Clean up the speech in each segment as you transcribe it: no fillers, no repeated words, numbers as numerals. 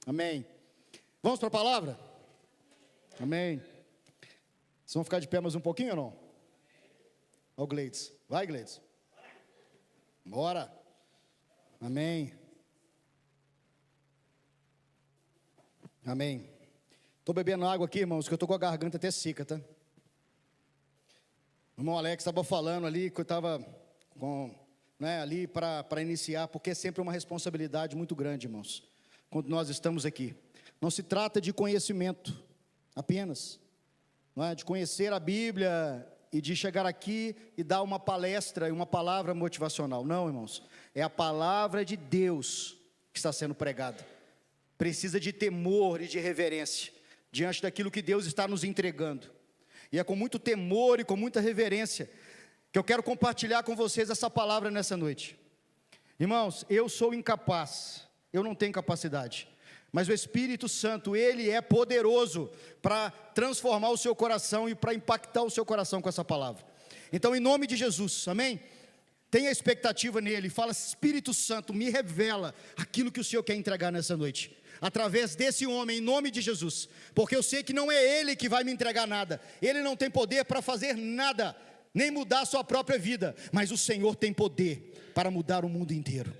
Amém. Vamos para a palavra? Amém. Vocês vão ficar de pé mais um pouquinho ou não? Ó o Gleides. Vai, Gleides. Bora. Amém. Amém. Estou bebendo água aqui, irmãos, que eu estou com a garganta até seca, tá? O irmão Alex estava falando ali, que eu estava ali para iniciar, porque é sempre uma responsabilidade muito grande, irmãos, quando nós estamos aqui. Não se trata de conhecimento apenas, não é? De conhecer a Bíblia e de chegar aqui e dar uma palestra e uma palavra motivacional. Não, irmãos, é a palavra de Deus que está sendo pregada. Precisa de temor e de reverência diante daquilo que Deus está nos entregando. E é com muito temor e com muita reverência que eu quero compartilhar com vocês essa palavra nessa noite. Irmãos, eu sou incapaz, eu não tenho capacidade, mas o Espírito Santo, Ele é poderoso para transformar o seu coração e para impactar o seu coração com essa palavra. Então, em nome de Jesus, amém? Tenha expectativa nele, fala: Espírito Santo, me revela aquilo que o Senhor quer entregar nessa noite, através desse homem, em nome de Jesus, porque eu sei que não é ele que vai me entregar nada, ele não tem poder para fazer nada, nem mudar a sua própria vida, mas o Senhor tem poder para mudar o mundo inteiro,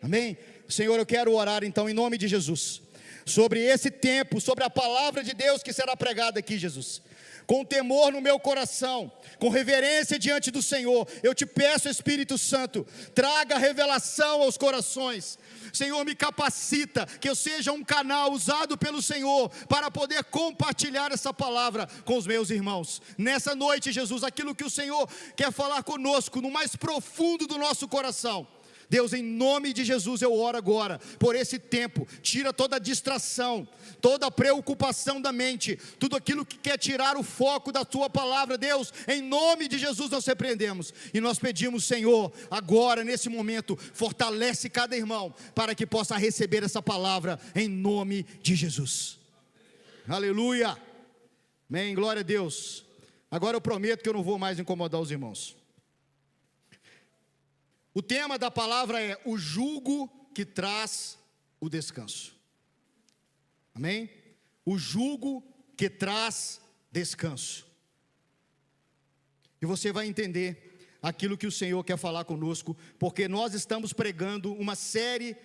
amém? Senhor, eu quero orar então em nome de Jesus, sobre esse tempo, sobre a palavra de Deus que será pregada aqui, Jesus, com temor no meu coração, com reverência diante do Senhor, eu te peço, Espírito Santo, traga revelação aos corações. Senhor, me capacita, que eu seja um canal usado pelo Senhor, para poder compartilhar essa palavra com os meus irmãos. Nessa noite, Jesus, aquilo que o Senhor quer falar conosco, no mais profundo do nosso coração, Deus, em nome de Jesus, eu oro agora, por esse tempo, tira toda a distração, toda a preocupação da mente, tudo aquilo que quer tirar o foco da tua palavra. Deus, em nome de Jesus nós repreendemos, e nós pedimos, Senhor, agora nesse momento, fortalece cada irmão, para que possa receber essa palavra, em nome de Jesus. Aleluia, amém, glória a Deus. Agora eu prometo que eu não vou mais incomodar os irmãos. O tema da palavra é o jugo que traz o descanso. Amém? O jugo que traz descanso. E você vai entender aquilo que o Senhor quer falar conosco, porque nós estamos pregando uma série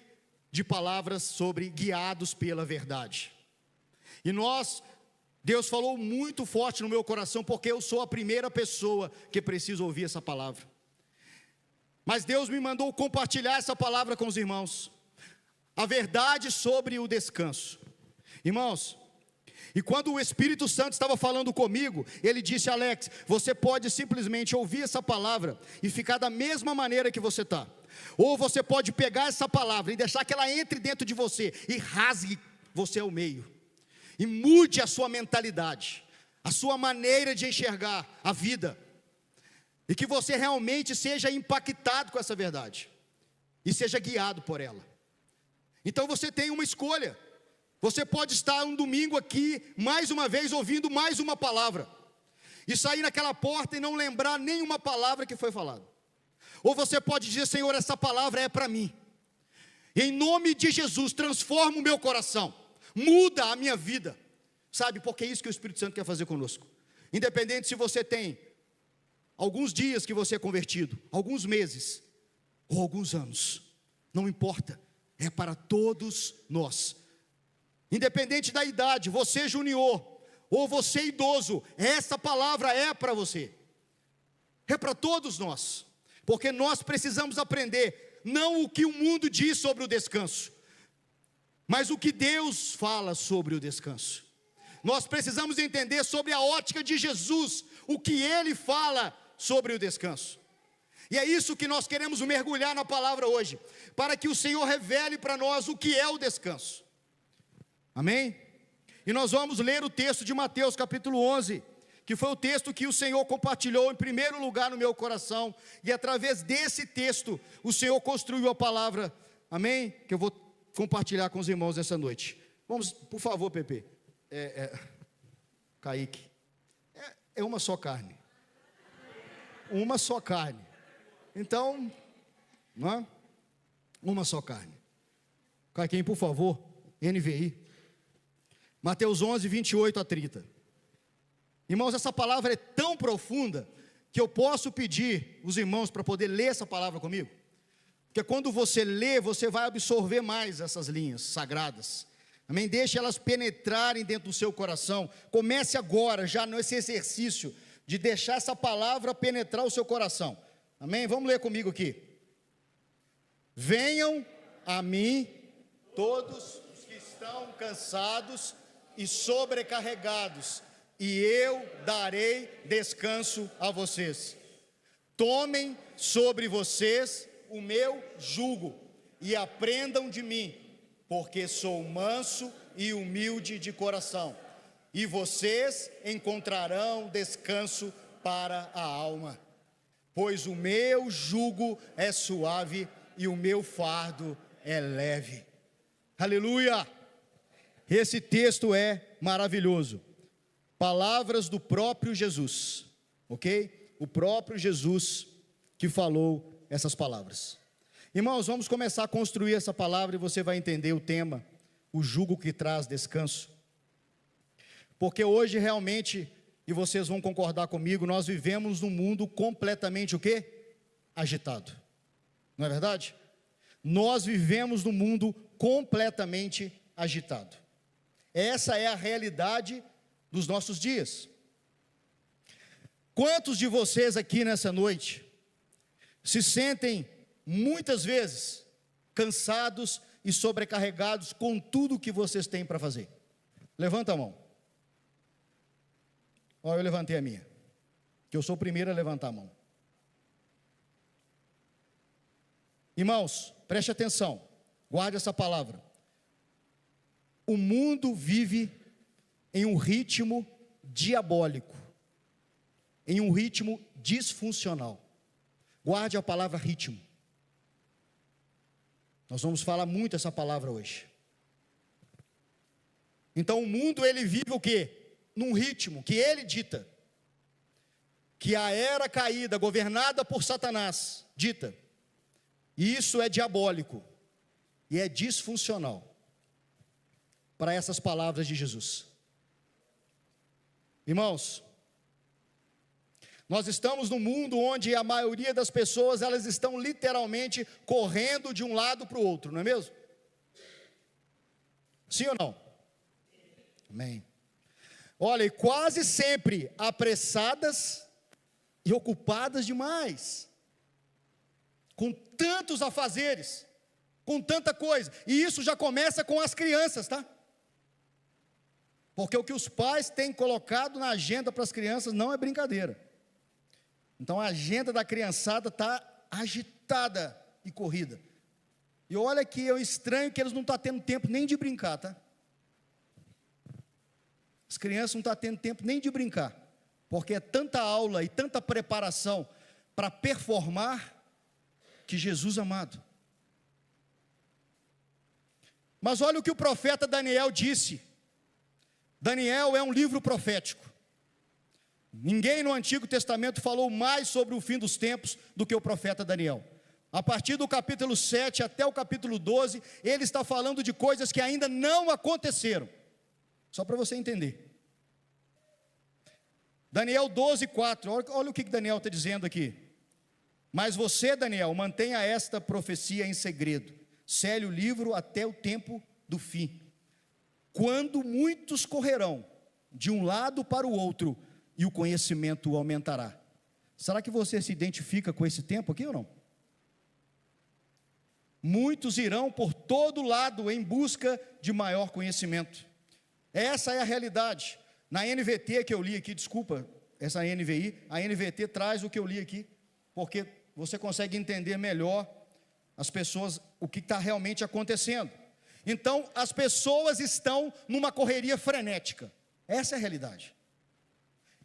de palavras sobre guiados pela verdade. E Deus falou muito forte no meu coração, porque eu sou a primeira pessoa que precisa ouvir essa palavra. Mas Deus me mandou compartilhar essa palavra com os irmãos, a verdade sobre o descanso. Irmãos, e quando o Espírito Santo estava falando comigo, ele disse: Alex, você pode simplesmente ouvir essa palavra e ficar da mesma maneira que você está, ou você pode pegar essa palavra e deixar que ela entre dentro de você e rasgue você ao meio, e mude a sua mentalidade, a sua maneira de enxergar a vida, e que você realmente seja impactado com essa verdade, e seja guiado por ela. Então você tem uma escolha. Você pode estar um domingo aqui, mais uma vez, ouvindo mais uma palavra, e sair naquela porta e não lembrar nenhuma palavra que foi falada. Ou você pode dizer: Senhor, essa palavra é para mim, e em nome de Jesus, transforma o meu coração, muda a minha vida. Sabe, porque é isso que o Espírito Santo quer fazer conosco. Independente se você tem alguns dias que você é convertido, alguns meses, ou alguns anos, não importa, é para todos nós. Independente da idade, você junior, ou você idoso, essa palavra é para você, é para todos nós, porque nós precisamos aprender, não o que o mundo diz sobre o descanso, mas o que Deus fala sobre o descanso. Nós precisamos entender sobre a ótica de Jesus, o que Ele fala sobre o descanso. E é isso que nós queremos mergulhar na palavra hoje, para que o Senhor revele para nós o que é o descanso. Amém? E nós vamos ler o texto de Mateus capítulo 11, que foi o texto que o Senhor compartilhou em primeiro lugar no meu coração, e através desse texto o Senhor construiu a palavra, amém? Que eu vou compartilhar com os irmãos nessa noite. Vamos, por favor, Pepe, Kaique, é uma só carne. Uma só carne. Então, não é? Uma só carne. Caiquinho, por favor, NVI. Mateus 11, 28 a 30. Irmãos, essa palavra é tão profunda que eu posso pedir os irmãos para poder ler essa palavra comigo. Porque quando você lê, você vai absorver mais essas linhas sagradas. Amém? Deixe elas penetrarem dentro do seu coração. Comece agora, já nesse exercício, de deixar essa palavra penetrar o seu coração. Amém? Vamos ler comigo aqui. Venham a mim todos os que estão cansados e sobrecarregados, e eu darei descanso a vocês. Tomem sobre vocês o meu jugo e aprendam de mim, porque sou manso e humilde de coração, e vocês encontrarão descanso para a alma, pois o meu jugo é suave e o meu fardo é leve. Aleluia! Esse texto é maravilhoso. Palavras do próprio Jesus, ok? O próprio Jesus que falou essas palavras. Irmãos, vamos começar a construir essa palavra e você vai entender o tema, o jugo que traz descanso. Porque hoje realmente, e vocês vão concordar comigo, nós vivemos num mundo completamente o quê? Agitado. Não é verdade? Nós vivemos num mundo completamente agitado. Essa é a realidade dos nossos dias. Quantos de vocês aqui nessa noite se sentem muitas vezes cansados e sobrecarregados com tudo o que vocês têm para fazer? Levanta a mão. Ó, eu levantei a minha, que eu sou o primeiro a levantar a mão. Irmãos, preste atenção, guarde essa palavra. O mundo vive em um ritmo diabólico, em um ritmo disfuncional. Guarde a palavra ritmo. Nós vamos falar muito essa palavra hoje. Então o mundo ele vive o quê? Num ritmo que ele dita. Que a era caída, governada por Satanás, dita. E isso é diabólico. E é disfuncional. Para essas palavras de Jesus. Irmãos, nós estamos num mundo onde a maioria das pessoas, elas estão literalmente correndo de um lado para o outro, não é mesmo? Sim ou não? Amém. Olha, e quase sempre apressadas e ocupadas demais, com tantos afazeres, com tanta coisa, e isso já começa com as crianças, tá? Porque o que os pais têm colocado na agenda para as crianças não é brincadeira. Então a agenda da criançada está agitada e corrida. E olha que é estranho que eles não estão tendo tempo nem de brincar, tá? As crianças não estão tendo tempo nem de brincar. Porque é tanta aula e tanta preparação para performar que Jesus amado. Mas olha o que o profeta Daniel disse. Daniel é um livro profético. Ninguém no Antigo Testamento falou mais sobre o fim dos tempos do que o profeta Daniel. A partir do capítulo 7 até o capítulo 12, ele está falando de coisas que ainda não aconteceram. Só para você entender. Daniel 12, 4, olha o que Daniel está dizendo aqui. Mas você, Daniel, mantenha esta profecia em segredo. Cele o livro até o tempo do fim. Quando muitos correrão de um lado para o outro, e o conhecimento aumentará. Será que você se identifica com esse tempo aqui ou não? Muitos irão por todo lado em busca de maior conhecimento. Essa é a realidade. Na NVT que eu li aqui, desculpa, essa NVI, a NVT traz o que eu li aqui, porque você consegue entender melhor as pessoas, o que está realmente acontecendo. Então, as pessoas estão numa correria frenética. Essa é a realidade.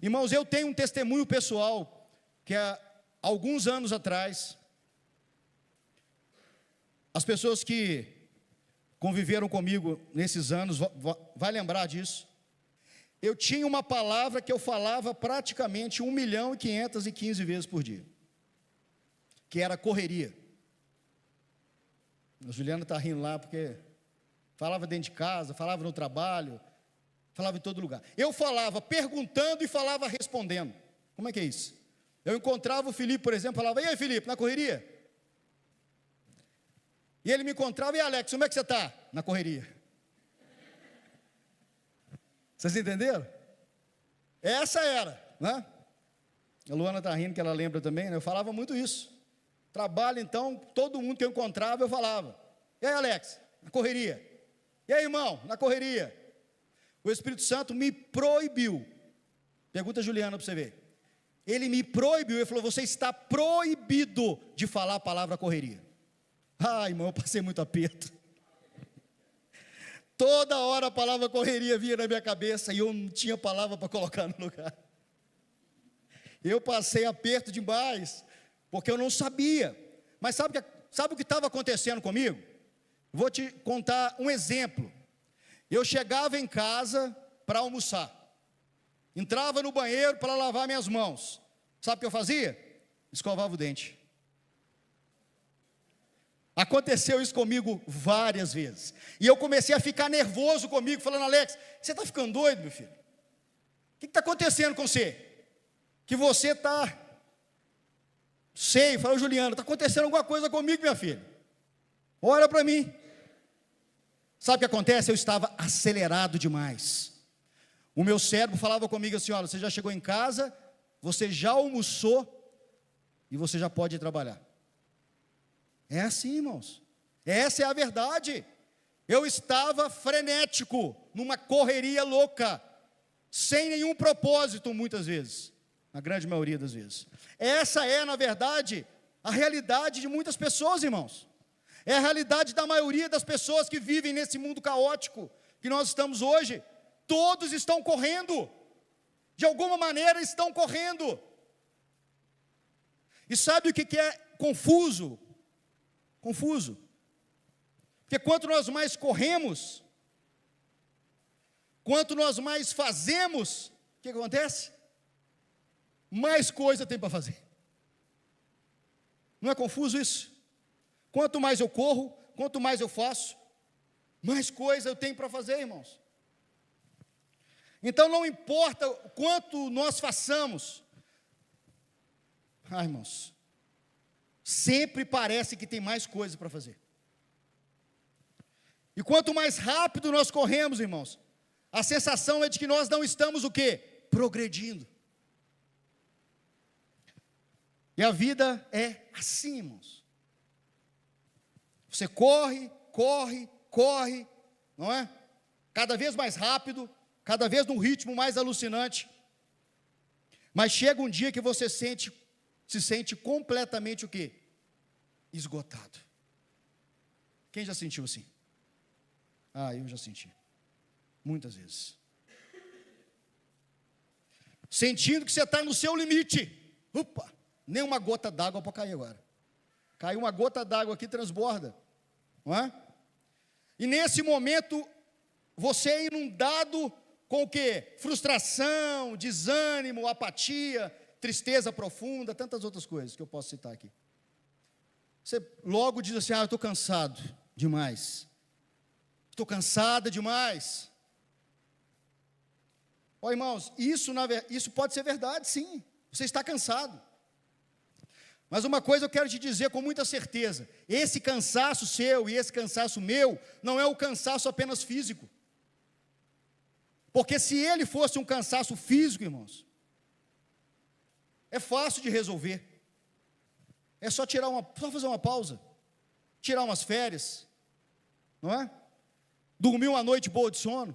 Irmãos, eu tenho um testemunho pessoal, que há alguns anos atrás, as pessoas que conviveram comigo nesses anos, vai lembrar disso. Eu tinha uma palavra que eu falava praticamente 1.515.000 vezes por dia, que era correria. A Juliana está rindo lá porque Falava dentro de casa, falava no trabalho, falava em todo lugar. Eu falava perguntando e falava respondendo. Como é que é isso? Eu encontrava o Felipe, por exemplo, falava: e aí, Felipe, na correria? E ele me encontrava: e Alex, como é que você está? Na correria. Vocês entenderam? Essa era, né? A Luana está rindo, que ela lembra também, né? Eu falava muito isso. Trabalho, então, todo mundo que eu encontrava, eu falava: e aí, Alex, na correria? E aí, irmão, na correria? O Espírito Santo me proibiu. Pergunta a Juliana para você ver. Ele me proibiu, ele falou: você está proibido de falar a palavra correria. Ai, irmão, eu passei muito aperto. Toda hora a palavra correria vinha na minha cabeça e eu não tinha palavra para colocar no lugar. Eu passei aperto demais, porque eu não sabia. Mas sabe o que estava acontecendo comigo? Vou te contar um exemplo. Eu chegava em casa para almoçar, entrava no banheiro para lavar minhas mãos. Sabe o que eu fazia? Escovava o dente. Aconteceu isso comigo várias vezes. E eu comecei a ficar nervoso comigo, falando: Alex, você está ficando doido, meu filho? O que está acontecendo com você? Que você está... Sei, falou Juliana, está acontecendo alguma coisa comigo, minha filha. Olha para mim. Sabe o que acontece? Eu estava acelerado demais. O meu cérebro falava comigo assim: olha, você já chegou em casa, você já almoçou e você já pode ir trabalhar. É assim, irmãos. Essa é a verdade. Eu estava frenético, numa correria louca, sem nenhum propósito, muitas vezes, na grande maioria das vezes. Essa é, na verdade, a realidade de muitas pessoas, irmãos. É a realidade da maioria das pessoas que vivem nesse mundo caótico que nós estamos hoje. Todos estão correndo, de alguma maneira estão correndo. E sabe o que é confuso? Confuso. Porque quanto nós mais corremos, quanto nós mais fazemos, o que acontece? Mais coisa tem para fazer. Não é confuso isso? Quanto mais eu corro, quanto mais eu faço, mais coisa eu tenho para fazer, irmãos. Então não importa quanto nós façamos, irmãos, sempre parece que tem mais coisa para fazer. E quanto mais rápido nós corremos, irmãos, a sensação é de que nós não estamos o quê? Progredindo. E a vida é assim, irmãos. Você corre, corre, corre, não é? Cada vez mais rápido, cada vez num ritmo mais alucinante. Mas chega um dia que você se sente completamente o quê? Esgotado. Quem já sentiu assim? Eu já senti. Muitas vezes. Sentindo que você está no seu limite. Nem uma gota d'água para cair agora. Caiu uma gota d'água aqui, transborda. Não é? E nesse momento, você é inundado com o quê? Frustração, desânimo, apatia, tristeza profunda, tantas outras coisas que eu posso citar aqui. Você logo diz assim: eu estou cansado demais. Estou cansada demais. Irmãos, isso pode ser verdade, sim. Você está cansado. Mas uma coisa eu quero te dizer com muita certeza: esse cansaço seu e esse cansaço meu não é o cansaço apenas físico. Porque se ele fosse um cansaço físico, irmãos, é fácil de resolver. É só fazer uma pausa, tirar umas férias, não é? Dormir uma noite boa de sono.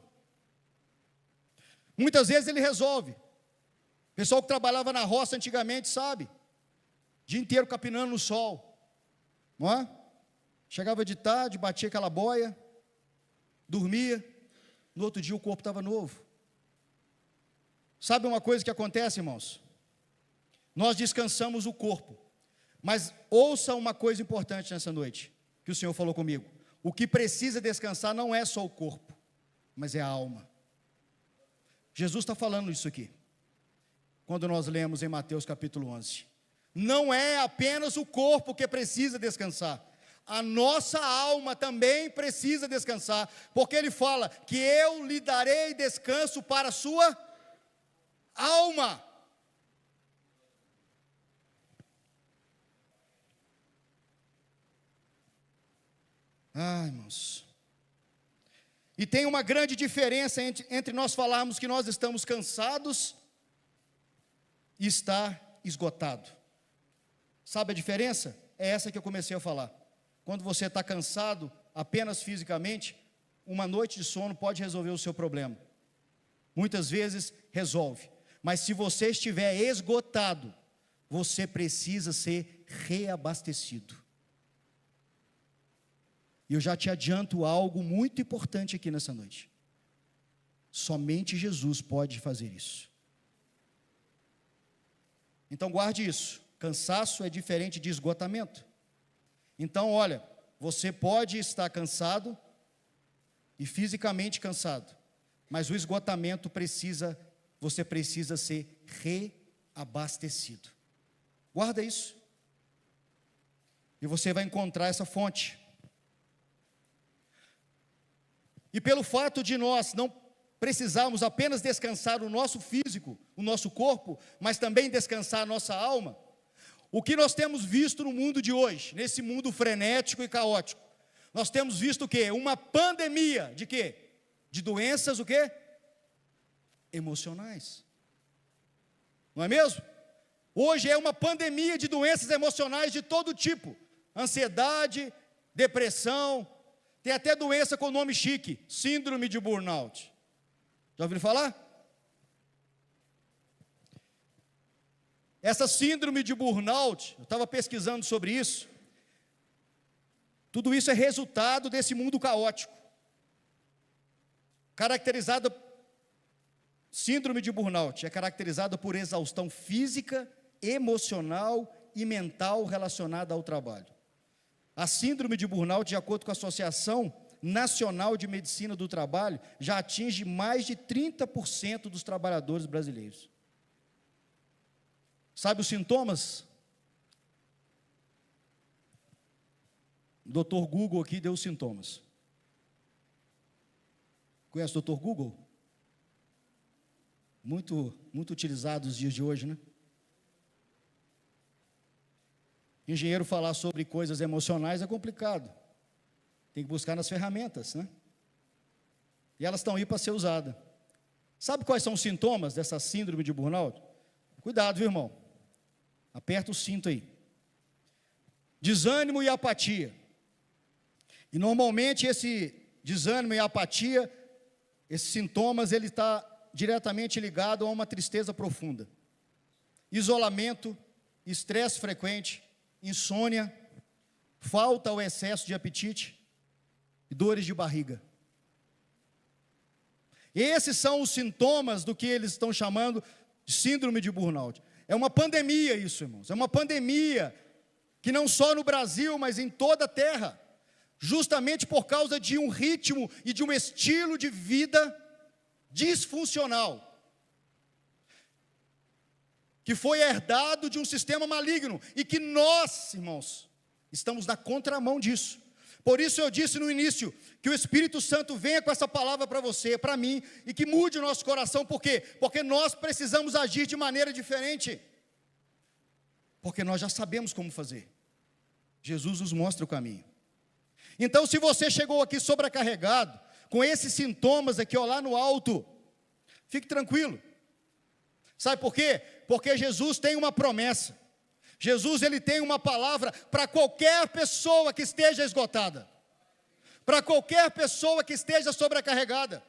Muitas vezes ele resolve. O pessoal que trabalhava na roça antigamente sabe. Dia inteiro capinando no sol, não é? Chegava de tarde, batia aquela boia, dormia, no outro dia o corpo estava novo. Sabe uma coisa que acontece, irmãos? Nós descansamos o corpo, mas ouça uma coisa importante nessa noite, que o Senhor falou comigo: o que precisa descansar não é só o corpo, mas é a alma. Jesus está falando isso aqui, quando nós lemos em Mateus capítulo 11. Não é apenas o corpo que precisa descansar, a nossa alma também precisa descansar, porque ele fala que eu lhe darei descanso para a sua alma. Ai, irmãos. E tem uma grande diferença entre nós falarmos que nós estamos cansados e estar esgotado. Sabe a diferença? É essa que eu comecei a falar. Quando você está cansado, apenas fisicamente, uma noite de sono pode resolver o seu problema. Muitas vezes resolve. Mas se você estiver esgotado, você precisa ser reabastecido. E eu já te adianto algo muito importante aqui nessa noite. Somente Jesus pode fazer isso. Então guarde isso. Cansaço é diferente de esgotamento. Então, olha, você pode estar cansado e fisicamente cansado, mas o esgotamento você precisa ser reabastecido. Guarda isso. E você vai encontrar essa fonte. E pelo fato de nós não precisarmos apenas descansar o nosso físico, o nosso corpo, mas também descansar a nossa alma, o que nós temos visto no mundo de hoje, nesse mundo frenético e caótico, nós temos visto o quê? Uma pandemia de quê? De doenças o quê? Emocionais. Não é mesmo? Hoje é uma pandemia de doenças emocionais de todo tipo. Ansiedade, depressão, tem até doença com nome chique, síndrome de burnout. Já ouviram falar? Essa síndrome de burnout, eu estava pesquisando sobre isso. Tudo isso é resultado desse mundo caótico. Síndrome de burnout é caracterizada por exaustão física, emocional e mental relacionada ao trabalho. A síndrome de burnout, de acordo com a Associação Nacional de Medicina do Trabalho, já atinge mais de 30% dos trabalhadores brasileiros. Sabe os sintomas? O Dr. Google aqui deu os sintomas. Conhece o Dr. Google? Muito utilizado nos dias de hoje, né? Engenheiro falar sobre coisas emocionais é complicado. Tem que buscar nas ferramentas, né? E elas estão aí para ser usadas. Sabe quais são os sintomas dessa síndrome de burnout? Cuidado, viu, irmão? Aperta o cinto aí. Desânimo e apatia. E normalmente esse desânimo e apatia, esses sintomas, ele está diretamente ligado a uma tristeza profunda. Isolamento, estresse frequente, insônia, falta ou excesso de apetite e dores de barriga. Esses são os sintomas do que eles estão chamando de síndrome de burnout. É uma pandemia isso, irmãos. É uma pandemia que não só no Brasil, mas em toda a terra, justamente por causa de um ritmo e de um estilo de vida disfuncional, que foi herdado de um sistema maligno, e que nós, irmãos, estamos na contramão disso. Por isso eu disse no início, que o Espírito Santo venha com essa palavra para você, para mim, e que mude o nosso coração. Por quê? Porque nós precisamos agir de maneira diferente, porque nós já sabemos como fazer. Jesus nos mostra o caminho. Então, se você chegou aqui sobrecarregado, com esses sintomas aqui, ó, lá no alto, fique tranquilo. Sabe por quê? Porque Jesus tem uma promessa. Jesus, ele tem uma palavra para qualquer pessoa que esteja esgotada, para qualquer pessoa que esteja sobrecarregada.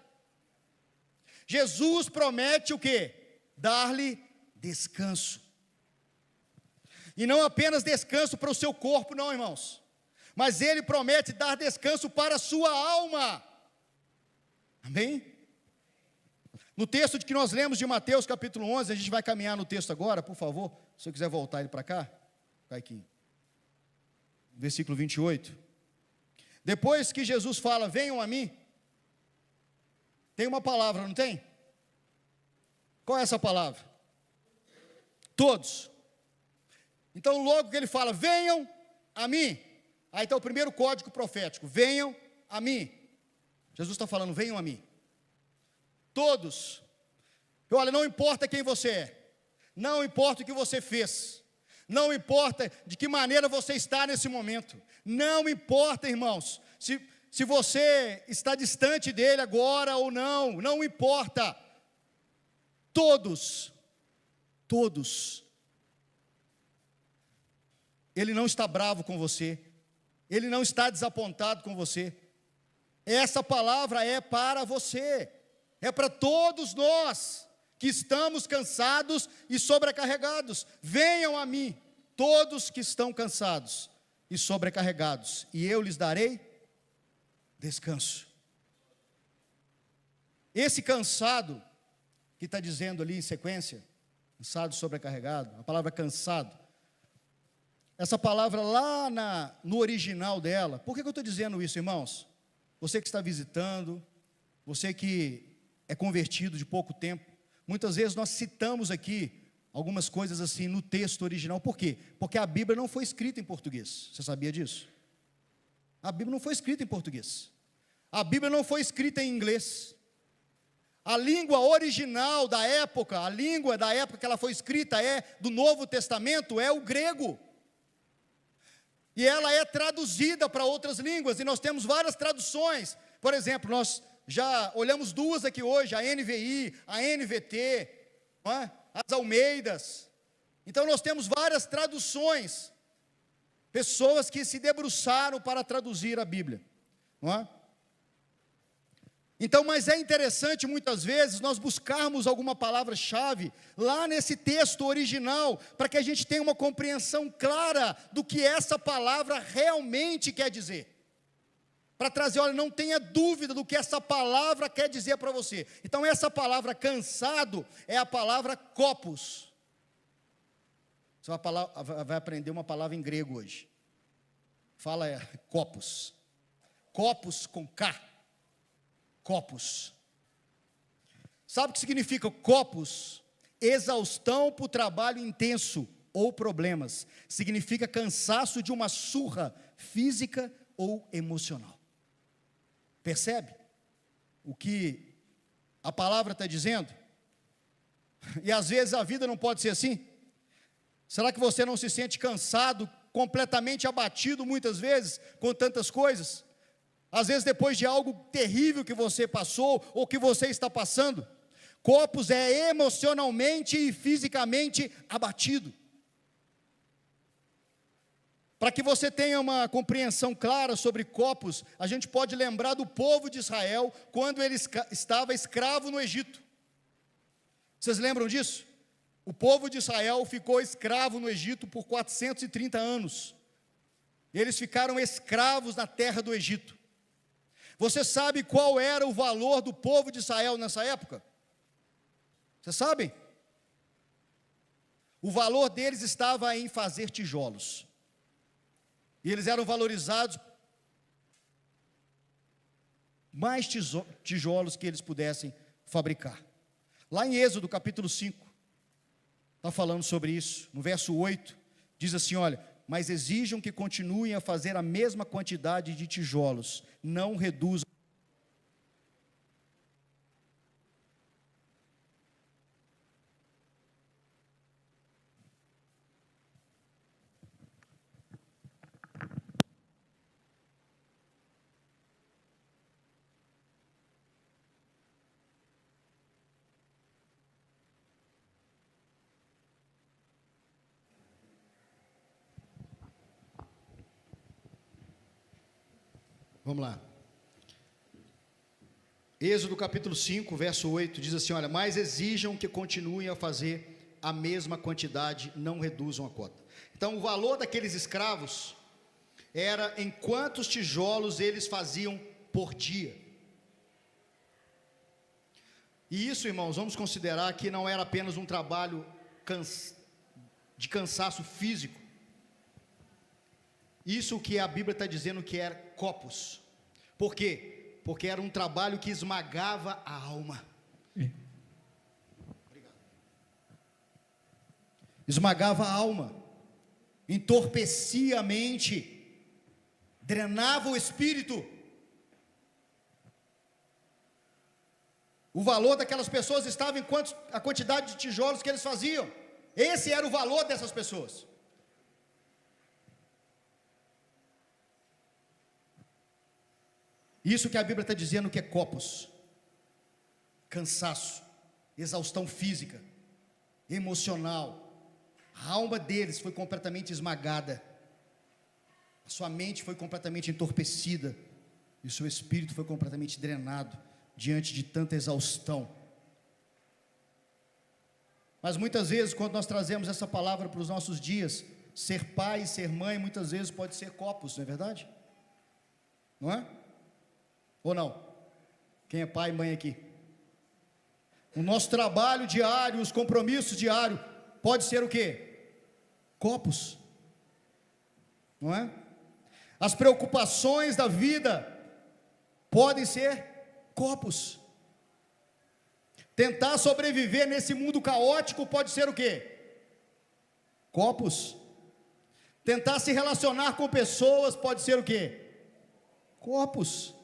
Jesus promete o quê? Dar-lhe descanso. E não apenas descanso para o seu corpo, não, irmãos, mas ele promete dar descanso para a sua alma. Amém? No texto que nós lemos de Mateus capítulo 11, a gente vai caminhar no texto agora, por favor, se você quiser voltar ele para cá, vai aqui, versículo 28, depois que Jesus fala, venham a mim, tem uma palavra, não tem? Qual é essa palavra? Todos. Então logo que ele fala, venham a mim, Aí está o primeiro código profético: venham a mim. Jesus está falando: venham a mim. Todos. Olha, não importa quem você é, não importa o que você fez, não importa de que maneira você está nesse momento, não importa, irmãos, se você está distante dele agora ou não, não importa. Todos, ele não está bravo com você, ele não está desapontado com você. Essa palavra é para você, é para todos nós que estamos cansados e sobrecarregados. Venham a mim, todos que estão cansados e sobrecarregados, e eu lhes darei descanso. Esse cansado, que está dizendo ali em sequência, cansado e sobrecarregado, a palavra cansado, essa palavra lá no original dela, por que eu estou dizendo isso, irmãos? Você que está visitando, você que é convertido de pouco tempo, muitas vezes nós citamos aqui algumas coisas assim no texto original. Por quê? Porque a Bíblia não foi escrita em português. Você sabia disso? A Bíblia não foi escrita em português. A Bíblia não foi escrita em inglês. A língua original da época, a língua da época que ela foi escrita do Novo Testamento, é o grego. E ela é traduzida para outras línguas, e nós temos várias traduções. Por exemplo, nós já olhamos duas aqui hoje, a NVI, a NVT, não é? As Almeidas. Então nós temos várias traduções, pessoas que se debruçaram para traduzir a Bíblia, não é? Então, mas é interessante muitas vezes nós buscarmos alguma palavra-chave lá nesse texto original, para que a gente tenha uma compreensão clara do que essa palavra realmente quer dizer. Para trazer, olha, não tenha dúvida do que essa palavra quer dizer para você. Então essa palavra cansado é a palavra kopos. Você vai aprender uma palavra em grego hoje. Fala kopos. Kopos com K. Kopos. Sabe o que significa kopos? Exaustão por trabalho intenso ou problemas. Significa cansaço de uma surra física ou emocional. Percebe o que a palavra está dizendo? E às vezes a vida não pode ser assim. Será que você não se sente cansado, completamente abatido muitas vezes com tantas coisas? Às vezes depois de algo terrível que você passou ou que você está passando. Kopos é emocionalmente e fisicamente abatido. Para que você tenha uma compreensão clara sobre Kopos, a gente pode lembrar do povo de Israel quando ele estava escravo no Egito. Vocês lembram disso? O povo de Israel ficou escravo no Egito por 430 anos. Eles ficaram escravos na terra do Egito. Você sabe qual era o valor do povo de Israel nessa época? Vocês sabem? O valor deles estava em fazer tijolos. E eles eram valorizados mais tijolos que eles pudessem fabricar. Lá em Êxodo capítulo 5, está falando sobre isso. No verso 8, diz assim, olha: mas exijam que continuem a fazer a mesma quantidade de tijolos, não reduzam. Vamos lá. Êxodo capítulo 5, verso 8, diz assim, olha: mas exijam que continuem a fazer a mesma quantidade, não reduzam a cota. Então o valor daqueles escravos era em quantos tijolos eles faziam por dia. E isso, irmãos, vamos considerar que não era apenas um trabalho de cansaço físico. Isso que a Bíblia está dizendo que era kopos. Por quê? Porque era um trabalho que esmagava a alma. Obrigado. Esmagava a alma, entorpecia a mente. drenava o espírito. O valor daquelas pessoas estava em a quantidade de tijolos que eles faziam. Esse era o valor dessas pessoas. Isso que a Bíblia está dizendo que é copos, cansaço, exaustão física, emocional. A alma deles foi completamente esmagada, a sua mente foi completamente entorpecida, e o seu espírito foi completamente drenado, diante de tanta exaustão. Mas muitas vezes, quando nós trazemos essa palavra para os nossos dias, ser pai e ser mãe, muitas vezes pode ser copos, não é verdade? Não é? Ou não? Quem é pai e mãe aqui? O nosso trabalho diário, os compromissos diários, pode ser o quê? Copos, não é? As preocupações da vida podem ser copos. Tentar sobreviver nesse mundo caótico pode ser o quê? Copos. Tentar se relacionar com pessoas pode ser o quê? Copos.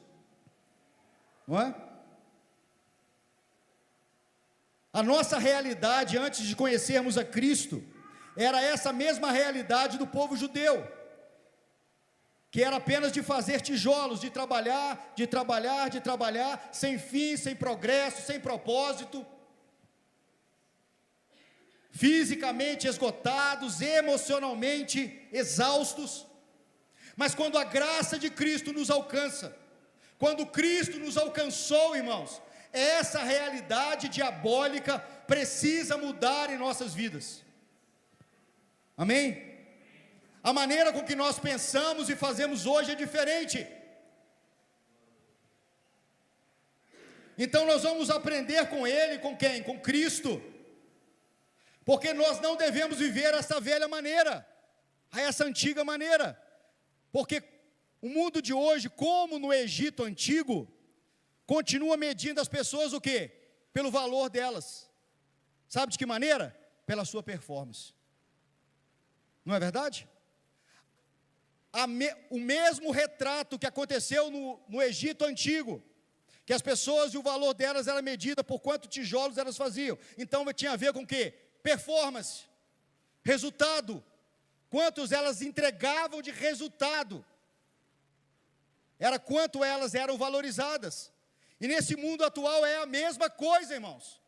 Não é? A nossa realidade antes de conhecermos a Cristo era essa mesma realidade do povo judeu, que era apenas de fazer tijolos, de trabalhar, sem fim, sem progresso, sem propósito, fisicamente esgotados, emocionalmente exaustos. Mas quando a graça de Cristo nos alcança, quando Cristo nos alcançou, irmãos, essa realidade diabólica precisa mudar em nossas vidas. Amém? A maneira com que nós pensamos e fazemos hoje é diferente. Então nós vamos aprender com Ele, com quem? Com Cristo. Porque nós não devemos viver essa velha maneira, essa antiga maneira. Porque o mundo de hoje, como no Egito antigo, continua medindo as pessoas o quê? Pelo valor delas. Sabe de que maneira? Pela sua performance. Não é verdade? O mesmo retrato que aconteceu no Egito antigo, que as pessoas e o valor delas era medido por quantos tijolos elas faziam. Então tinha a ver com o quê? Performance, resultado, quantos elas entregavam de resultado, era quanto elas eram valorizadas. E nesse mundo atual é a mesma coisa, irmãos.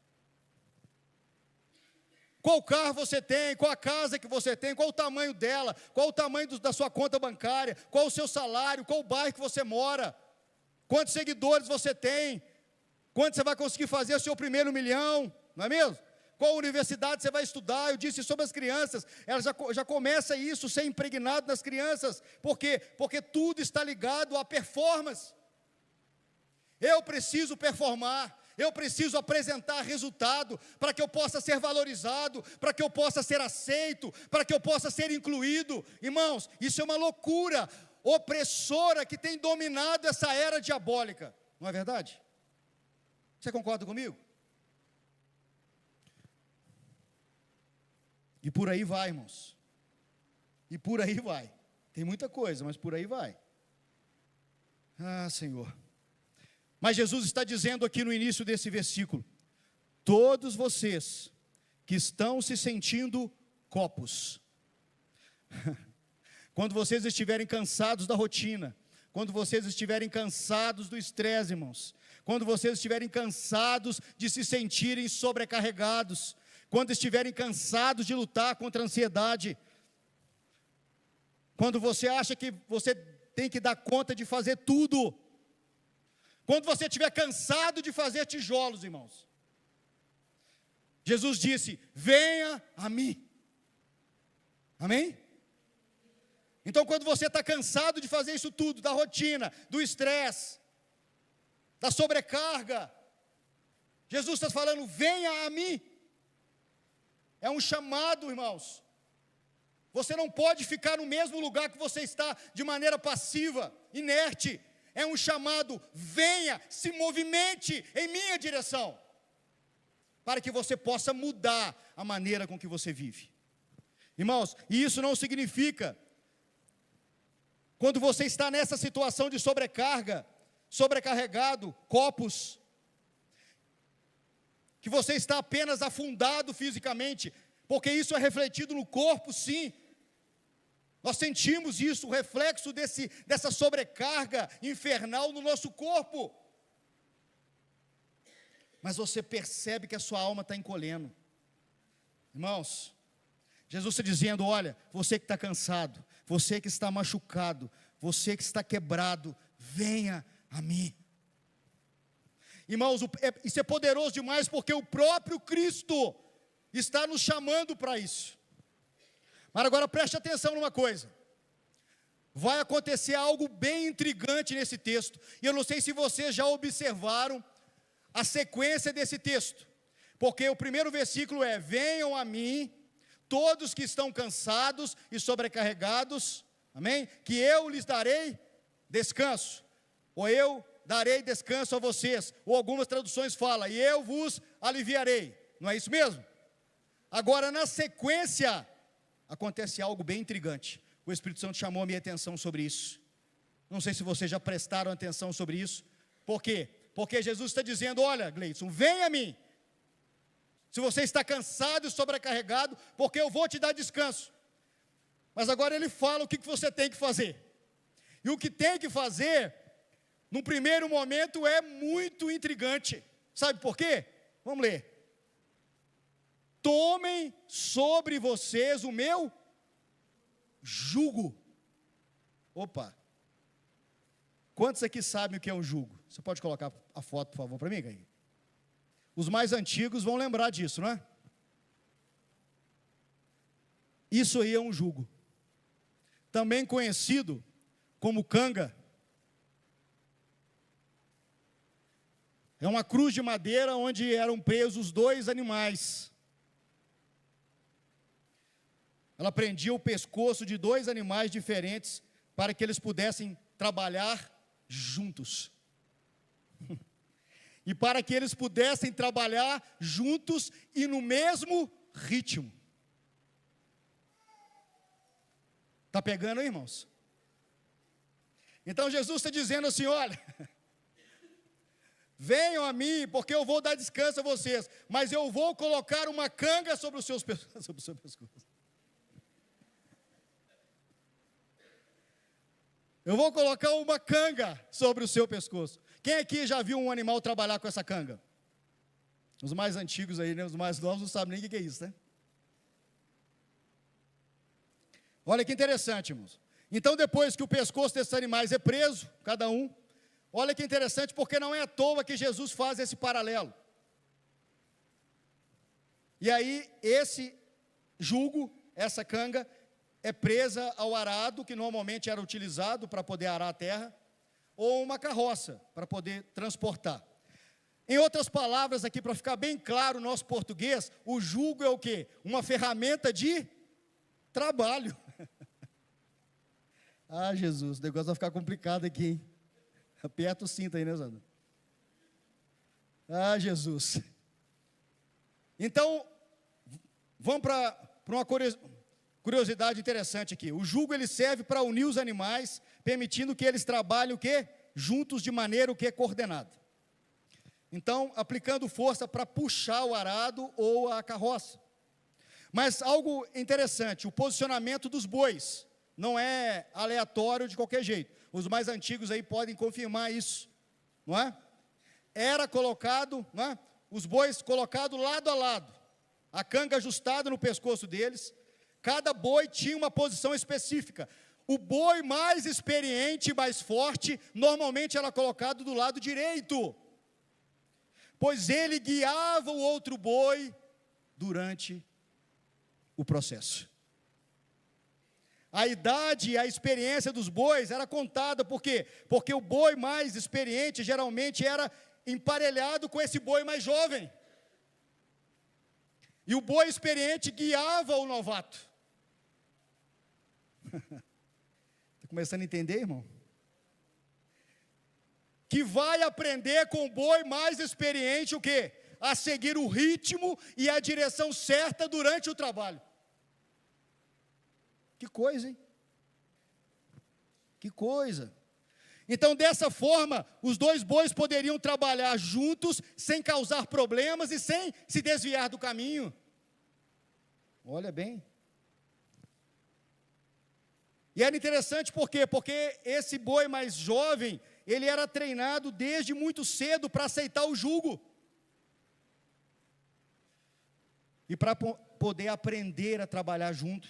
Qual carro você tem, qual a casa que você tem, qual o tamanho dela, qual o tamanho da sua conta bancária, qual o seu salário, qual o bairro que você mora, quantos seguidores você tem, quando você vai conseguir fazer o seu primeiro 1 milhão, não é mesmo? Qual universidade você vai estudar? Eu disse sobre as crianças, ela já começa isso, ser impregnado nas crianças. Por quê? Porque tudo está ligado à performance. Eu preciso performar, eu preciso apresentar resultado, para que eu possa ser valorizado, para que eu possa ser aceito, para que eu possa ser incluído. Irmãos, isso é uma loucura opressora que tem dominado essa era diabólica, não é verdade? Você concorda comigo? E por aí vai, irmãos, e por aí vai, tem muita coisa, mas por aí vai. Ah, Senhor. Mas Jesus está dizendo aqui no início desse versículo: todos vocês que estão se sentindo copos, quando vocês estiverem cansados da rotina, quando vocês estiverem cansados do estresse, irmãos, quando vocês estiverem cansados de se sentirem sobrecarregados, quando estiverem cansados de lutar contra a ansiedade, quando você acha que você tem que dar conta de fazer tudo, quando você estiver cansado de fazer tijolos, irmãos, Jesus disse: venha a mim. Amém? Então quando você está cansado de fazer isso tudo, da rotina, do estresse, da sobrecarga, Jesus está falando: venha a mim. É um chamado, irmãos. Você não pode ficar no mesmo lugar que você está, de maneira passiva, inerte. É um chamado: venha, se movimente em minha direção, para que você possa mudar a maneira com que você vive. Irmãos, e isso não significa Quando você está nessa situação de sobrecarga, sobrecarregado, copos, que você está apenas afundado fisicamente, porque isso é refletido no corpo, sim. Nós sentimos isso, o reflexo dessa sobrecarga infernal no nosso corpo. Mas você percebe que a sua alma está encolhendo. Irmãos, Jesus está dizendo, olha, você que está cansado, você que está machucado, você que está quebrado, venha a mim. Irmãos, isso é poderoso demais, porque o próprio Cristo está nos chamando para isso. Mas agora preste atenção numa coisa, vai acontecer algo bem intrigante nesse texto, e eu não sei se vocês já observaram a sequência desse texto, porque o primeiro versículo é, venham a mim, todos que estão cansados e sobrecarregados, amém? Que eu lhes darei descanso, ou eu darei descanso a vocês, ou algumas traduções falam, e eu vos aliviarei, não é isso mesmo? Agora na sequência, acontece algo bem intrigante, o Espírito Santo chamou a minha atenção sobre isso, não sei se vocês já prestaram atenção sobre isso, por quê? Porque Jesus está dizendo, olha Gleison, vem a mim, se você está cansado e sobrecarregado, porque eu vou te dar descanso, mas agora ele fala o que você tem que fazer, e o que tem que fazer, no primeiro momento é muito intrigante, sabe por quê? Vamos ler, tomem sobre vocês o meu jugo. Opa, quantos aqui sabem o que é um jugo? Você pode colocar a foto, por favor, para mim, Gaí? Os mais antigos vão lembrar disso, não é? Isso aí é um jugo, também conhecido como canga. É uma cruz de madeira onde eram presos dois animais. Ela prendia o pescoço de dois animais diferentes para que eles pudessem trabalhar juntos. E para que eles pudessem trabalhar juntos e no mesmo ritmo. Está pegando aí, irmãos? Então Jesus está dizendo assim, olha, venham a mim, porque eu vou dar descanso a vocês, mas eu vou colocar uma canga sobre o seu pescoço. Eu vou colocar uma canga sobre o seu pescoço. Quem aqui já viu um animal trabalhar com essa canga? Os mais antigos aí, né? Os mais novos não sabem nem o que é isso, né? Olha que interessante, irmãos. Então depois que o pescoço desses animais é preso, cada um, olha que interessante, porque não é à toa que Jesus faz esse paralelo. E aí, esse jugo, essa canga, é presa ao arado, que normalmente era utilizado para poder arar a terra, ou uma carroça, para poder transportar. Em outras palavras aqui, para ficar bem claro no nosso português, o jugo é o quê? Uma ferramenta de trabalho. Ah, Jesus, o negócio vai ficar complicado aqui, hein? Aperta o cinto aí, né, Zana? Ah, Jesus. Então, vamos para uma curiosidade interessante aqui. O jugo ele serve para unir os animais, permitindo que eles trabalhem o quê? Juntos de maneira o quê? Coordenada. Então, aplicando força para puxar o arado ou a carroça. Mas algo interessante, o posicionamento dos bois não é aleatório de qualquer jeito. Os mais antigos aí podem confirmar isso, não é? Era colocado, não é? Os bois colocados lado a lado, a canga ajustada no pescoço deles, cada boi tinha uma posição específica. O boi mais experiente e mais forte, normalmente era colocado do lado direito, pois ele guiava o outro boi durante o processo. A idade e a experiência dos bois era contada, por quê? Porque o boi mais experiente geralmente era emparelhado com esse boi mais jovem. E o boi experiente guiava o novato. Está começando a entender, irmão? Que vai aprender com o boi mais experiente o quê? A seguir o ritmo e a direção certa durante o trabalho. Que coisa, hein? Que coisa! Então, dessa forma, os dois bois poderiam trabalhar juntos, sem causar problemas e sem se desviar do caminho. Olha bem. E era interessante por quê? Porque esse boi mais jovem, ele era treinado desde muito cedo para aceitar o jugo. E para poder aprender a trabalhar junto.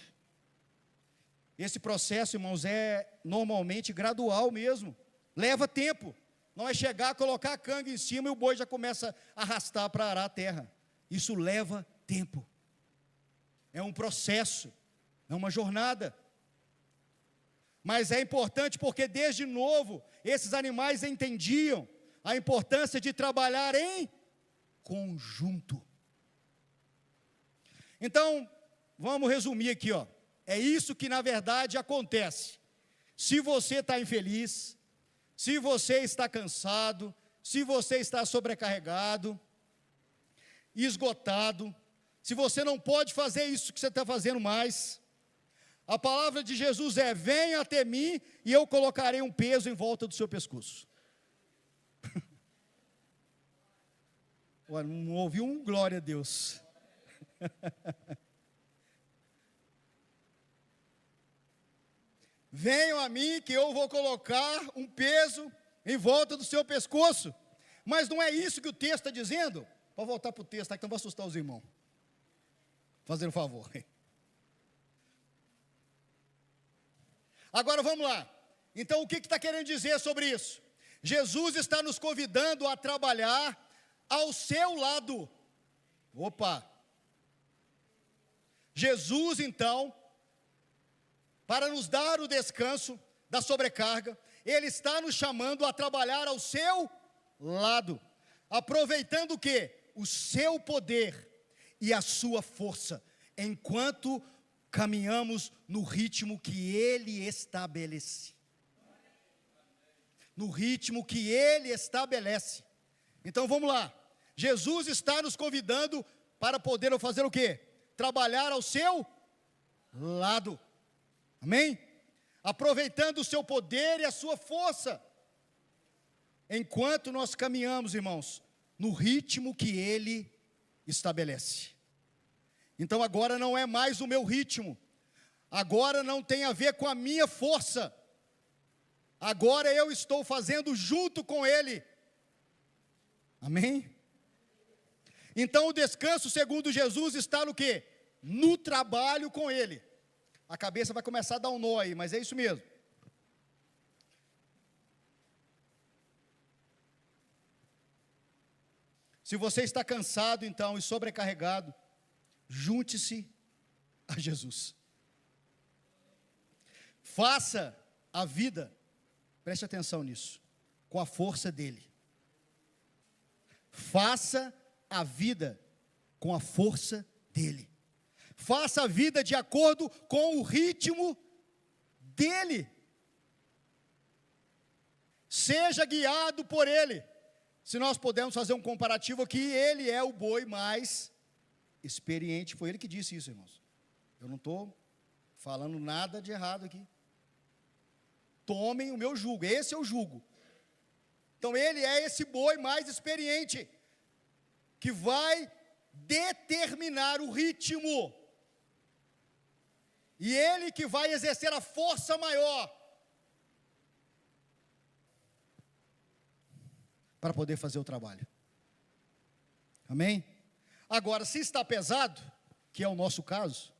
Esse processo, irmãos, é normalmente gradual mesmo. Leva tempo. Não é chegar, colocar a canga em cima e o boi já começa a arrastar para arar a terra. Isso leva tempo. É um processo, é uma jornada. Mas é importante porque desde novo, esses animais entendiam a importância de trabalhar em conjunto. Então, vamos resumir aqui, ó. É isso que na verdade acontece. Se você está infeliz, se você está cansado, se você está sobrecarregado, esgotado, se você não pode fazer isso que você está fazendo mais, a palavra de Jesus é: venha até mim e eu colocarei um peso em volta do seu pescoço. Olha, não ouvi um glória a Deus. Venham a mim que eu vou colocar um peso em volta do seu pescoço. Mas não é isso que o texto está dizendo? Pode voltar para o texto, tá? Que não vai assustar os irmãos. Fazendo um favor. Agora vamos lá. Então o que está querendo dizer sobre isso? Jesus está nos convidando a trabalhar ao seu lado. Opa! Jesus então, para nos dar o descanso da sobrecarga, Ele está nos chamando a trabalhar ao seu lado, aproveitando o quê? O seu poder e a sua força, enquanto caminhamos no ritmo que Ele estabelece. No ritmo que Ele estabelece. Então vamos lá, Jesus está nos convidando para poder fazer o quê? Trabalhar ao seu lado. Amém? Aproveitando o seu poder e a sua força, enquanto nós caminhamos, irmãos, no ritmo que Ele estabelece. Então agora não é mais o meu ritmo, agora não tem a ver com a minha força, agora eu estou fazendo junto com Ele. Amém? Então o descanso, segundo Jesus, está no quê? No trabalho com Ele. A cabeça vai começar a dar um nó aí, mas é isso mesmo. Se você está cansado então e sobrecarregado, junte-se a Jesus. Faça a vida, preste atenção nisso, com a força dEle. Faça a vida com a força dEle. Faça a vida de acordo com o ritmo dEle. Seja guiado por Ele. Se nós pudermos fazer um comparativo aqui, Ele é o boi mais experiente. Foi Ele que disse isso, irmãos. Eu não estou falando nada de errado aqui. Tomem o meu jugo, esse é o jugo. Então Ele é esse boi mais experiente, que vai determinar o ritmo. E Ele que vai exercer a força maior para poder fazer o trabalho. Amém? Agora, se está pesado, que é o nosso caso,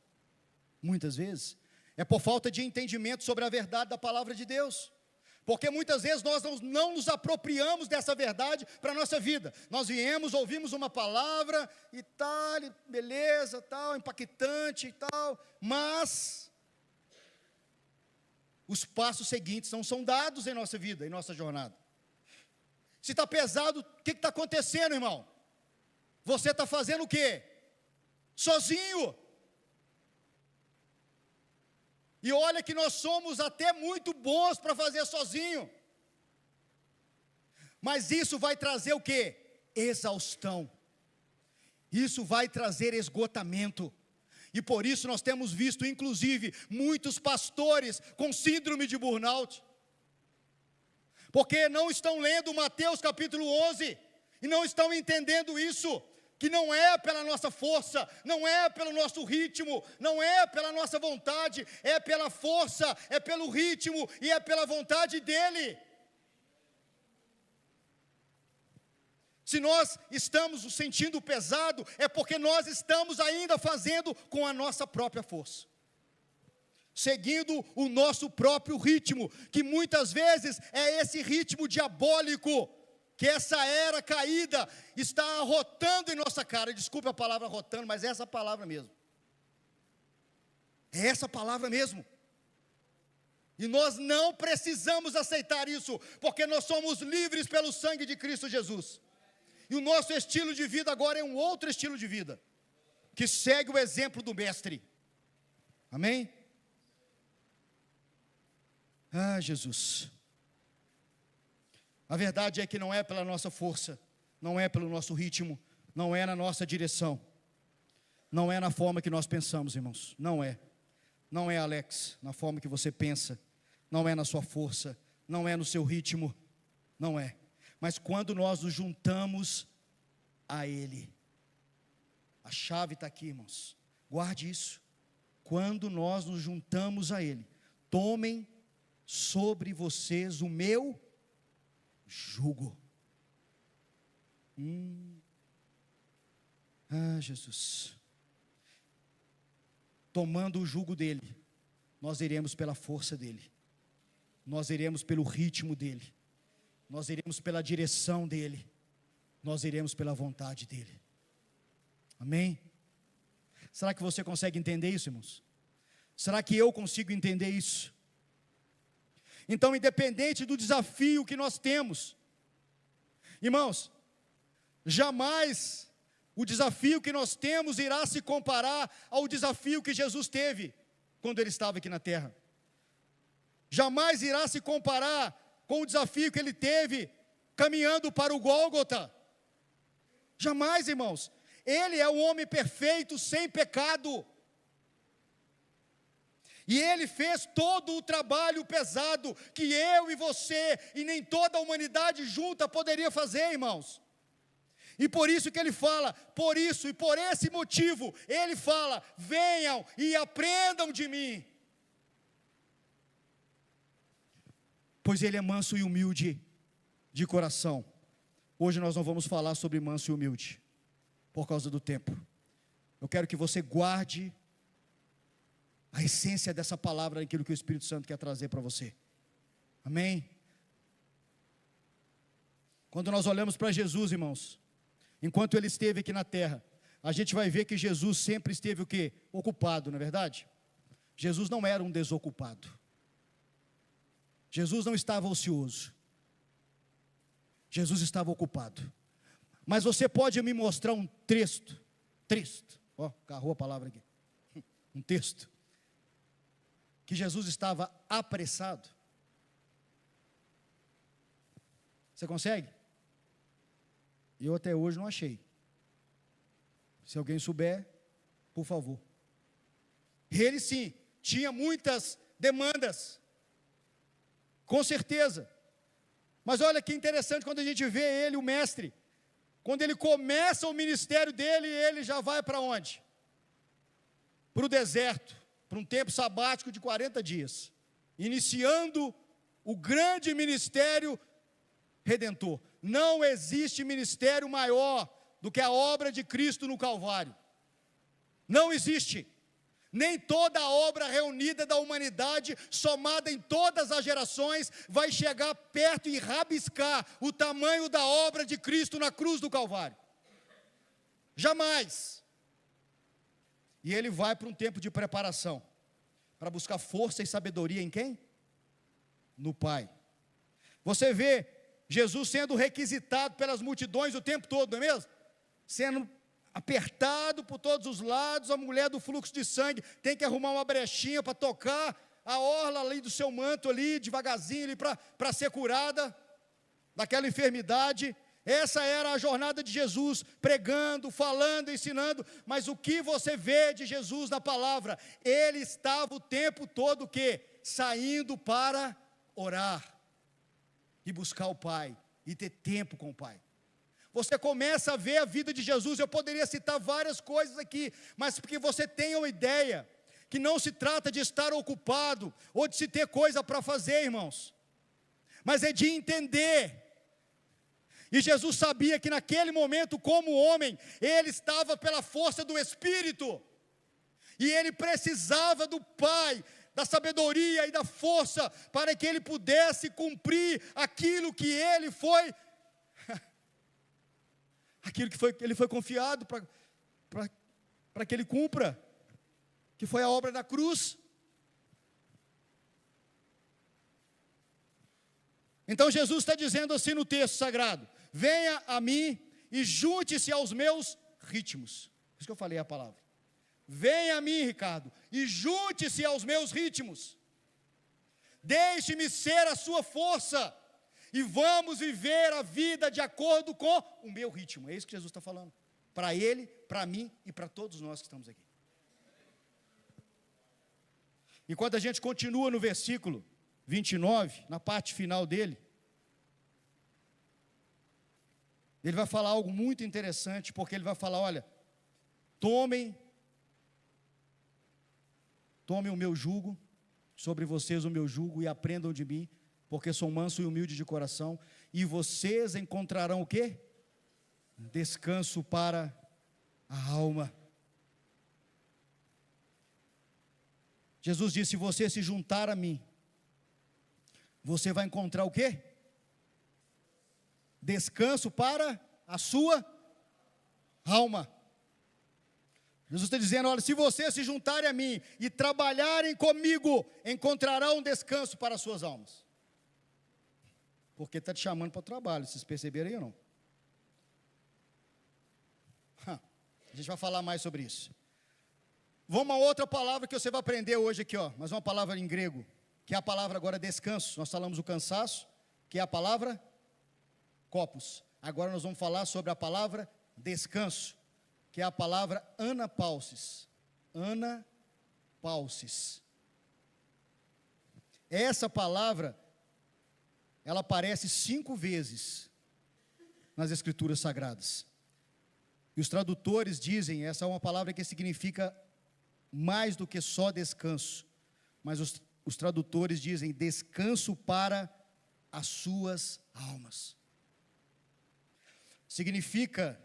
muitas vezes, é por falta de entendimento sobre a verdade da palavra de Deus. Porque muitas vezes nós não nos apropriamos dessa verdade para a nossa vida. Nós viemos, ouvimos uma palavra e tal, beleza, tal, impactante e tal, mas os passos seguintes não são dados em nossa vida, em nossa jornada. Se está pesado, o que está acontecendo, irmão? Você está fazendo o quê? Sozinho. E olha que nós somos até muito bons para fazer sozinho. Mas isso vai trazer o quê? Exaustão. Isso vai trazer esgotamento. E por isso nós temos visto, inclusive, muitos pastores com síndrome de burnout. porque não estão lendo Mateus capítulo 11, e não estão entendendo isso, que não é pela nossa força, não é pelo nosso ritmo, não é pela nossa vontade, é pela força, é pelo ritmo e é pela vontade dEle. Se nós estamos nos sentindo pesado, é porque nós estamos ainda fazendo com a nossa própria força, seguindo o nosso próprio ritmo, que muitas vezes é esse ritmo diabólico, que essa era caída está arrotando em nossa cara. Desculpe a palavra arrotando, mas é essa palavra mesmo. É essa palavra mesmo. E nós não precisamos aceitar isso, porque nós somos livres pelo sangue de Cristo Jesus. E o nosso estilo de vida agora é um outro estilo de vida, que segue o exemplo do Mestre. Amém? Ah, Jesus. A verdade é que não é pela nossa força, não é pelo nosso ritmo, não é na nossa direção, não é na forma que nós pensamos, irmãos. Não é. Não é, Alex, na forma que você pensa, não é na sua força, não é no seu ritmo, não é. Mas quando nós nos juntamos a Ele, a chave está aqui, irmãos, guarde isso. Quando nós nos juntamos a Ele, tomem sobre vocês o meu jugo. Ah, Jesus. Tomando o jugo dele, nós iremos pela força dele, nós iremos pelo ritmo dele, nós iremos pela direção dele, nós iremos pela vontade dele. Amém? Será que você consegue entender isso, irmãos? Será que eu consigo entender isso? Então, independente do desafio que nós temos, irmãos, jamais o desafio que nós temos irá se comparar ao desafio que Jesus teve quando Ele estava aqui na terra. Jamais irá se comparar com o desafio que Ele teve caminhando para o Gólgota. Jamais, irmãos. Ele é o homem perfeito, sem pecado. E Ele fez todo o trabalho pesado que eu e você e nem toda a humanidade junta poderia fazer, irmãos. E por isso que Ele fala, por isso e por esse motivo, Ele fala: venham e aprendam de mim. Pois Ele é manso e humilde de coração. Hoje nós não vamos falar sobre manso e humilde, por causa do tempo. Eu quero que você guarde a essência dessa palavra, aquilo que o Espírito Santo quer trazer para você. Amém? Quando nós olhamos para Jesus, irmãos, enquanto Ele esteve aqui na terra, a gente vai ver que Jesus sempre esteve o quê? Ocupado, não é verdade? Jesus não era um desocupado. Jesus não estava ocioso. Jesus estava ocupado. Mas você pode me mostrar um texto, carrou a palavra aqui, um texto, que Jesus estava apressado? Você consegue? Eu até hoje não achei. Se alguém souber, por favor. Ele sim, tinha muitas demandas, com certeza. Mas olha que interessante, quando a gente vê ele, o mestre, quando ele começa o ministério dele, ele já vai para onde? Para o deserto, para um tempo sabático de 40 dias, iniciando o grande ministério redentor. Não existe ministério maior do que a obra de Cristo no Calvário. Não existe. Nem toda a obra reunida da humanidade, somada em todas as gerações, vai chegar perto e rabiscar o tamanho da obra de Cristo na cruz do Calvário. Jamais. E ele vai para um tempo de preparação, para buscar força e sabedoria em quem? No Pai. Você vê Jesus sendo requisitado pelas multidões o tempo todo, não é mesmo? Sendo apertado por todos os lados. A mulher do fluxo de sangue tem que arrumar uma brechinha para tocar a orla ali do seu manto ali, devagarzinho, para ser curada daquela enfermidade. Essa era a jornada de Jesus, pregando, falando, ensinando. Mas o que você vê de Jesus na palavra? Ele estava o tempo todo o quê? Saindo para orar. e buscar o Pai, e ter tempo com o Pai. Você começa a ver a vida de Jesus. Eu poderia citar várias coisas aqui, mas porque você tenha uma ideia, que não se trata de estar ocupado, ou de se ter coisa para fazer, irmãos, mas é de entender. E Jesus sabia que naquele momento, como homem, ele estava pela força do Espírito, e ele precisava do Pai, da sabedoria e da força, para que ele pudesse cumprir aquilo que ele foi, ele foi confiado para que ele cumpra, que foi a obra da cruz. Então Jesus está dizendo assim no texto sagrado: venha a mim e junte-se aos meus ritmos. Por isso que eu falei a palavra. Venha a mim, Ricardo, e junte-se aos meus ritmos. Deixe-me ser a sua força, e vamos viver a vida de acordo com o meu ritmo. É isso que Jesus está falando, para ele, para mim e para todos nós que estamos aqui. E quando a gente continua no versículo 29, na parte final dele, ele vai falar algo muito interessante, porque ele vai falar: olha, tomem o meu jugo, sobre vocês o meu jugo, e aprendam de mim, porque sou manso e humilde de coração, e vocês encontrarão o quê? Descanso para a alma. Jesus disse: se você se juntar a mim, você vai encontrar o quê? Descanso para a sua alma. Jesus está dizendo: olha, se vocês se juntarem a mim e trabalharem comigo, encontrarão descanso para as suas almas. Porque está te chamando para o trabalho, vocês perceberam aí ou não? A gente vai falar mais sobre isso. Vamos a outra palavra que você vai aprender hoje aqui, ó, mas uma palavra em grego, que é a palavra agora descanso. Nós falamos o cansaço, que é a palavra copos. Agora nós vamos falar sobre a palavra descanso, que é a palavra anapausis. Anapausis. Essa palavra, ela aparece 5 vezes nas Escrituras Sagradas. E os tradutores dizem, essa é uma palavra que significa mais do que só descanso, mas os tradutores dizem descanso para as suas almas. Significa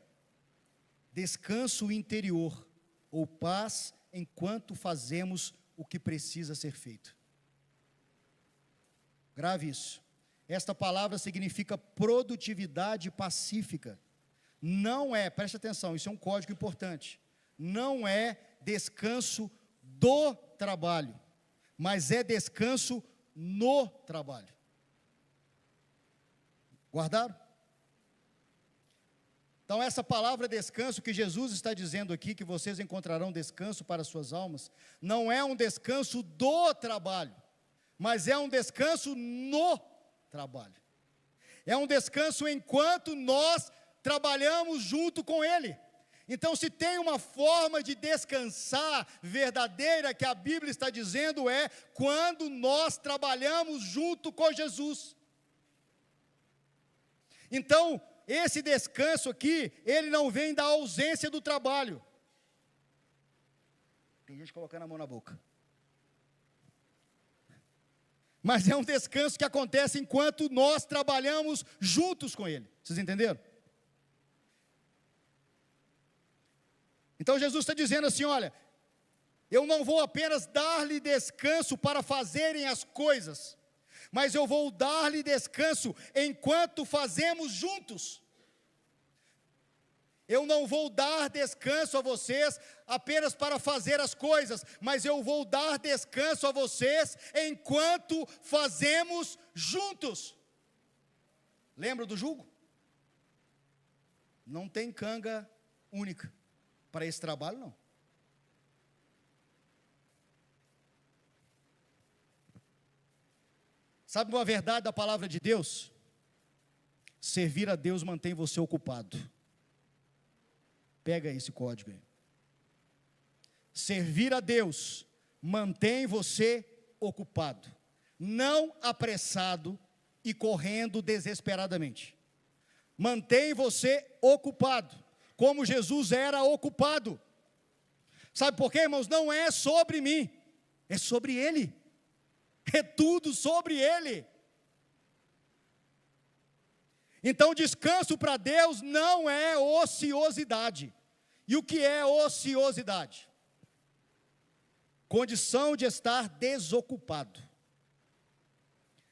descanso interior, ou paz enquanto fazemos o que precisa ser feito. Grave isso. Esta palavra significa produtividade pacífica. Não é, preste atenção, isso é um código importante. Não é descanso do trabalho, mas é descanso no trabalho. Guardaram? Então essa palavra descanso que Jesus está dizendo aqui, que vocês encontrarão descanso para suas almas, não é um descanso do trabalho, mas é um descanso no trabalho. É um descanso enquanto nós trabalhamos junto com Ele. Então, se tem uma forma de descansar verdadeira que a Bíblia está dizendo, é quando nós trabalhamos junto com Jesus. Então, esse descanso aqui, ele não vem da ausência do trabalho. Tem gente colocando a mão na boca. Mas é um descanso que acontece enquanto nós trabalhamos juntos com Ele. Vocês entenderam? Então Jesus está dizendo assim: olha, eu não vou apenas dar-lhe descanso para fazerem as coisas, mas eu vou dar-lhe descanso enquanto fazemos juntos. Eu não vou dar descanso a vocês apenas para fazer as coisas, mas eu vou dar descanso a vocês enquanto fazemos juntos. Lembra do jugo? Não tem canga única para esse trabalho, não. Sabe uma verdade da palavra de Deus? Servir a Deus mantém você ocupado. Pega esse código aí. Servir a Deus mantém você ocupado, não apressado, e correndo desesperadamente. Mantém você ocupado, como Jesus era ocupado. Sabe por quê, irmãos? Não é sobre mim, é sobre Ele. É tudo sobre Ele. Então, descanso para Deus não é ociosidade. E o que é ociosidade? Condição de estar desocupado,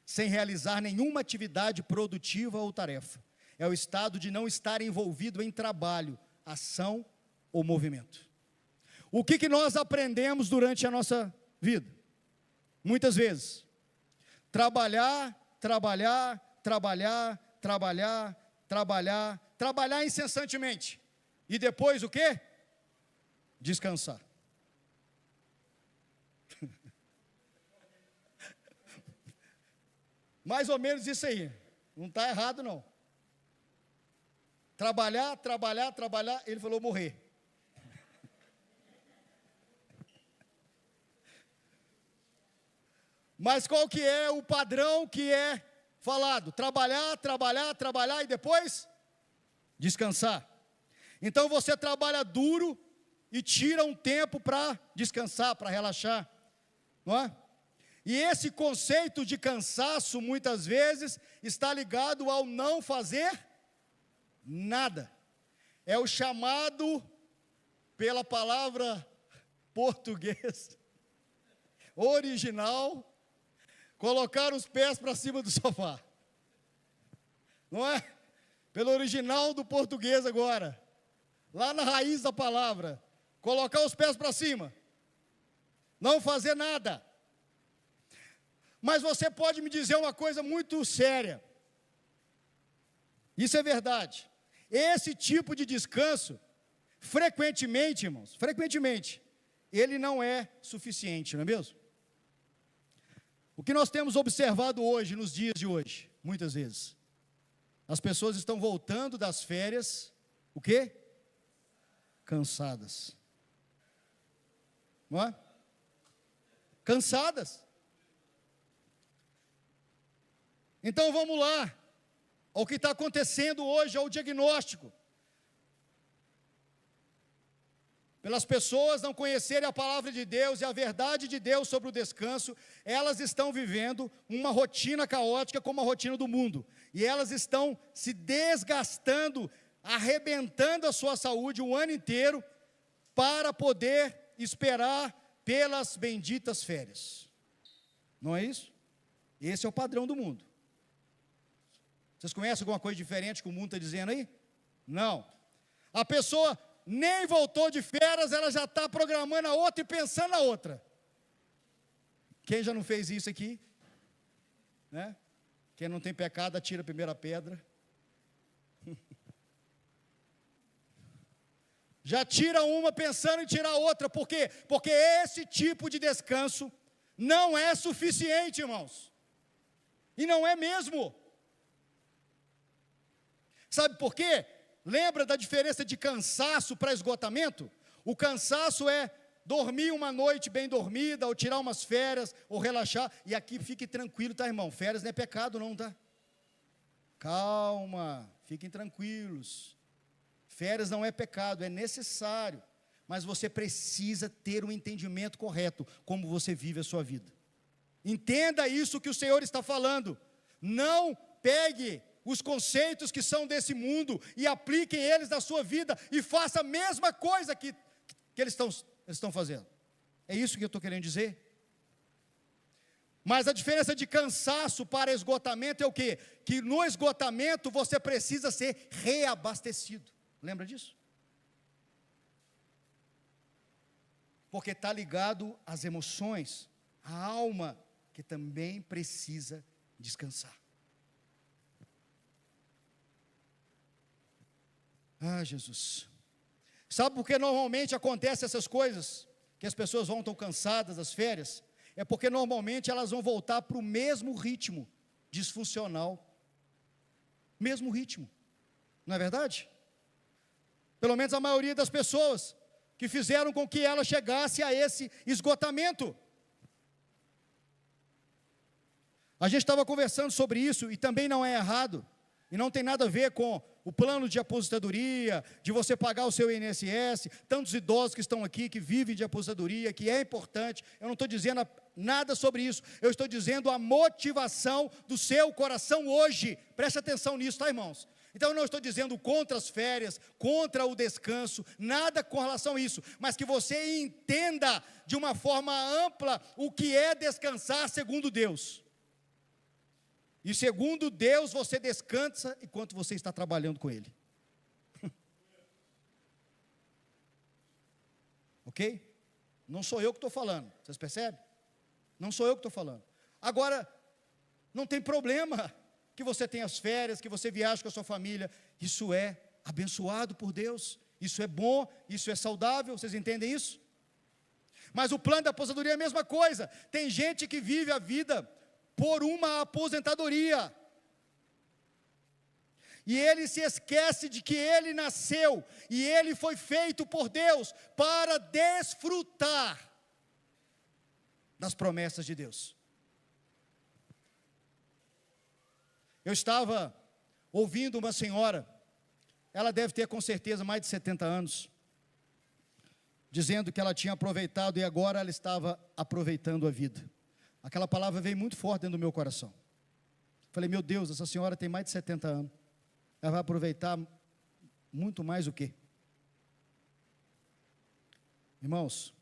sem realizar nenhuma atividade produtiva ou tarefa. É o estado de não estar envolvido em trabalho, ação ou movimento. O que nós aprendemos durante a nossa vida? Muitas vezes, trabalhar incessantemente, e depois o quê? Descansar. Mais ou menos isso aí, não está errado não. Trabalhar, ele falou morrer. Mas qual que é o padrão que é falado? Trabalhar e depois descansar. Então você trabalha duro e tira um tempo para descansar, para relaxar, não é? E esse conceito de cansaço, muitas vezes, está ligado ao não fazer nada. É o chamado, pela palavra portuguesa original, colocar os pés para cima do sofá. Não é? Pelo original do português agora. Lá na raiz da palavra. Colocar os pés para cima. Não fazer nada. Mas você pode me dizer uma coisa muito séria. Isso é verdade. Esse tipo de descanso, frequentemente, irmãos, ele não é suficiente, não é mesmo? O que nós temos observado hoje, nos dias de hoje, muitas vezes, as pessoas estão voltando das férias, o quê? Cansadas. Não é? Cansadas. Então vamos lá, ao que está acontecendo hoje, ao diagnóstico. Pelas pessoas não conhecerem a palavra de Deus e a verdade de Deus sobre o descanso, elas estão vivendo uma rotina caótica como a rotina do mundo. E elas estão se desgastando, arrebentando a sua saúde o ano inteiro, para poder esperar pelas benditas férias. Não é isso? Esse é o padrão do mundo. Vocês conhecem alguma coisa diferente que o mundo está dizendo aí? Não. A pessoa nem voltou de férias, ela já está programando a outra e pensando na outra. Quem já não fez isso aqui? Né? Quem não tem pecado, atira a primeira pedra. Já tira uma pensando em tirar outra. Por quê? Porque esse tipo de descanso não é suficiente, irmãos. E não é mesmo. Sabe por quê? Lembra da diferença de cansaço para esgotamento? O cansaço é dormir uma noite bem dormida, ou tirar umas férias, ou relaxar. E aqui fique tranquilo, tá, irmão? Férias não é pecado não, tá? Calma, fiquem tranquilos. Férias não é pecado, é necessário. Mas você precisa ter um entendimento correto, como você vive a sua vida. Entenda isso que o Senhor está falando. Não pegue os conceitos que são desse mundo e apliquem eles na sua vida e faça a mesma coisa que eles estão fazendo. É isso que eu estou querendo dizer. Mas a diferença de cansaço para esgotamento é o quê? Que no esgotamento você precisa ser reabastecido. Lembra disso? Porque está ligado às emoções, à alma, que também precisa descansar. Ah, Jesus. Sabe por que normalmente acontecem essas coisas? Que as pessoas voltam cansadas das férias? É porque normalmente elas vão voltar para o mesmo ritmo disfuncional. Mesmo ritmo. Não é verdade? Pelo menos a maioria das pessoas que fizeram com que ela chegasse a esse esgotamento. A gente estava conversando sobre isso e também não é errado. E não tem nada a ver com o plano de aposentadoria, de você pagar o seu INSS, tantos idosos que estão aqui, que vivem de aposentadoria, que é importante. Eu não estou dizendo nada sobre isso. Eu estou dizendo a motivação do seu coração hoje. Preste atenção nisso, tá, irmãos? Então eu não estou dizendo contra as férias, contra o descanso, nada com relação a isso, mas que você entenda de uma forma ampla o que é descansar segundo Deus. E segundo Deus, você descansa enquanto você está trabalhando com Ele. Ok? Não sou eu que estou falando, vocês percebem? Não sou eu que estou falando. Agora, não tem problema que você tenha as férias, que você viaje com a sua família. Isso é abençoado por Deus, isso é bom, isso é saudável, vocês entendem isso? Mas o plano da aposentadoria é a mesma coisa. Tem gente que vive a vida por uma aposentadoria, e ele se esquece de que ele nasceu, e ele foi feito por Deus, para desfrutar das promessas de Deus. Eu estava ouvindo uma senhora, ela deve ter com certeza mais de 70 anos, dizendo que ela tinha aproveitado, e agora ela estava aproveitando a vida. Aquela palavra veio muito forte dentro do meu coração. Falei, meu Deus, essa senhora tem mais de 70 anos. Ela vai aproveitar muito mais o quê? Irmãos,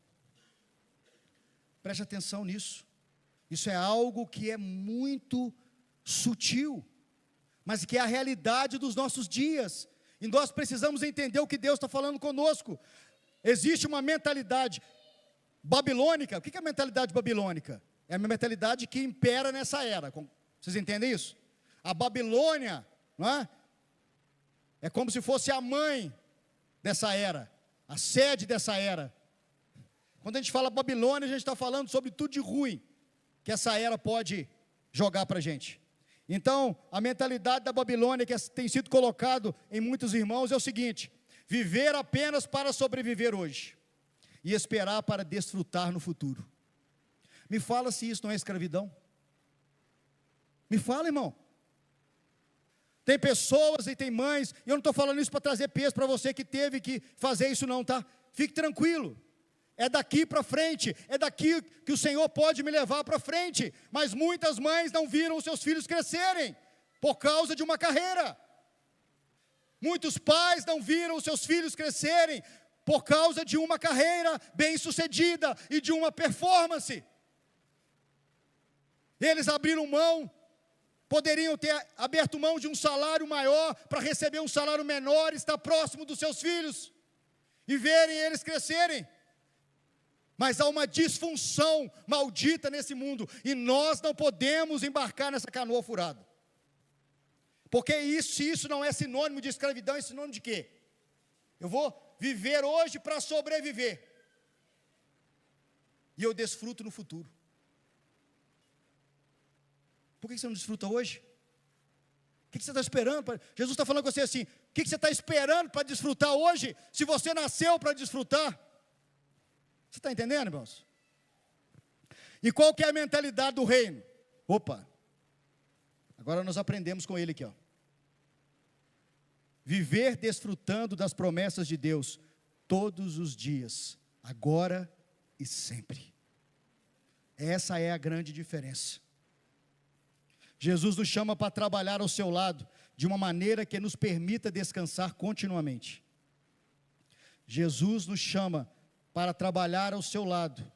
preste atenção nisso. Isso é algo que é muito sutil, mas que é a realidade dos nossos dias. E nós precisamos entender o que Deus está falando conosco. Existe uma mentalidade babilônica. O que é a mentalidade babilônica? É a mentalidade que impera nessa era. Vocês entendem isso? A Babilônia, não é? É como se fosse a mãe dessa era, a sede dessa era. Quando a gente fala Babilônia, a gente está falando sobre tudo de ruim que essa era pode jogar para a gente. Então, a mentalidade da Babilônia que tem sido colocado em muitos irmãos é o seguinte: viver apenas para sobreviver hoje e esperar para desfrutar no futuro. Me fala se isso não é escravidão. Me fala, irmão. Tem pessoas e tem mães, e eu não estou falando isso para trazer peso para você que teve que fazer isso não, tá? Fique tranquilo. É daqui para frente, é daqui que o Senhor pode me levar para frente. Mas muitas mães não viram os seus filhos crescerem por causa de uma carreira. Muitos pais não viram os seus filhos crescerem por causa de uma carreira bem-sucedida e de uma performance. Eles abriram mão, poderiam ter aberto mão de um salário maior para receber um salário menor, estar próximo dos seus filhos e verem eles crescerem. Mas há uma disfunção maldita nesse mundo, e nós não podemos embarcar nessa canoa furada. Porque isso não é sinônimo de escravidão, é sinônimo de quê? Eu vou viver hoje para sobreviver, e eu desfruto no futuro. Por que você não desfruta hoje? O que você está esperando? Jesus está falando com você assim: o que você está esperando para desfrutar hoje, se você nasceu para desfrutar? Você está entendendo, irmãos? E qual que é a mentalidade do reino? Opa, agora nós aprendemos com ele aqui, ó. Viver desfrutando das promessas de Deus todos os dias, agora e sempre. Essa é a grande diferença. Jesus nos chama para trabalhar ao seu lado, de uma maneira que nos permita descansar continuamente. Jesus nos chama para trabalhar ao seu lado,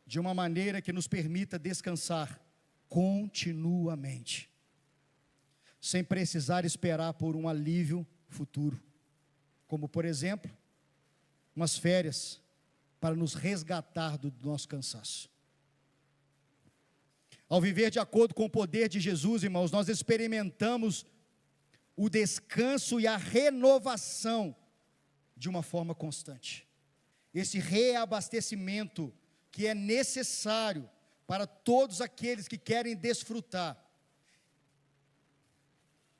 de uma maneira que nos permita descansar continuamente, sem precisar esperar por um alívio futuro, como por exemplo, umas férias, para nos resgatar do nosso cansaço. Ao viver de acordo com o poder de Jesus, irmãos, nós experimentamos o descanso e a renovação de uma forma constante. Esse reabastecimento que é necessário para todos aqueles que querem desfrutar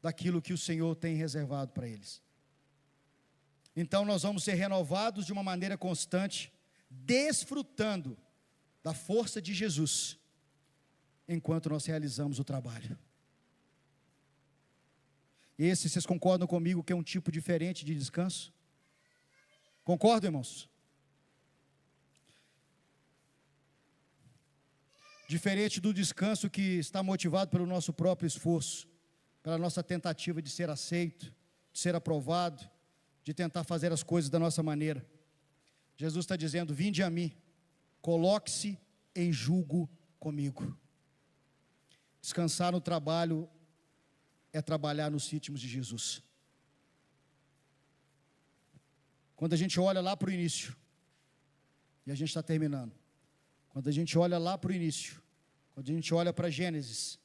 daquilo que o Senhor tem reservado para eles. Então nós vamos ser renovados de uma maneira constante, desfrutando da força de Jesus, enquanto nós realizamos o trabalho. Esse, vocês concordam comigo que é um tipo diferente de descanso? Concordam, irmãos? Diferente do descanso que está motivado pelo nosso próprio esforço, pela nossa tentativa de ser aceito, de ser aprovado, de tentar fazer as coisas da nossa maneira. Jesus está dizendo: vinde a mim, coloque-se em jugo comigo. Descansar no trabalho é trabalhar nos ritmos de Jesus. Quando a gente olha lá para o início, e a gente está terminando, quando a gente olha lá para o início, quando a gente olha para Gênesis,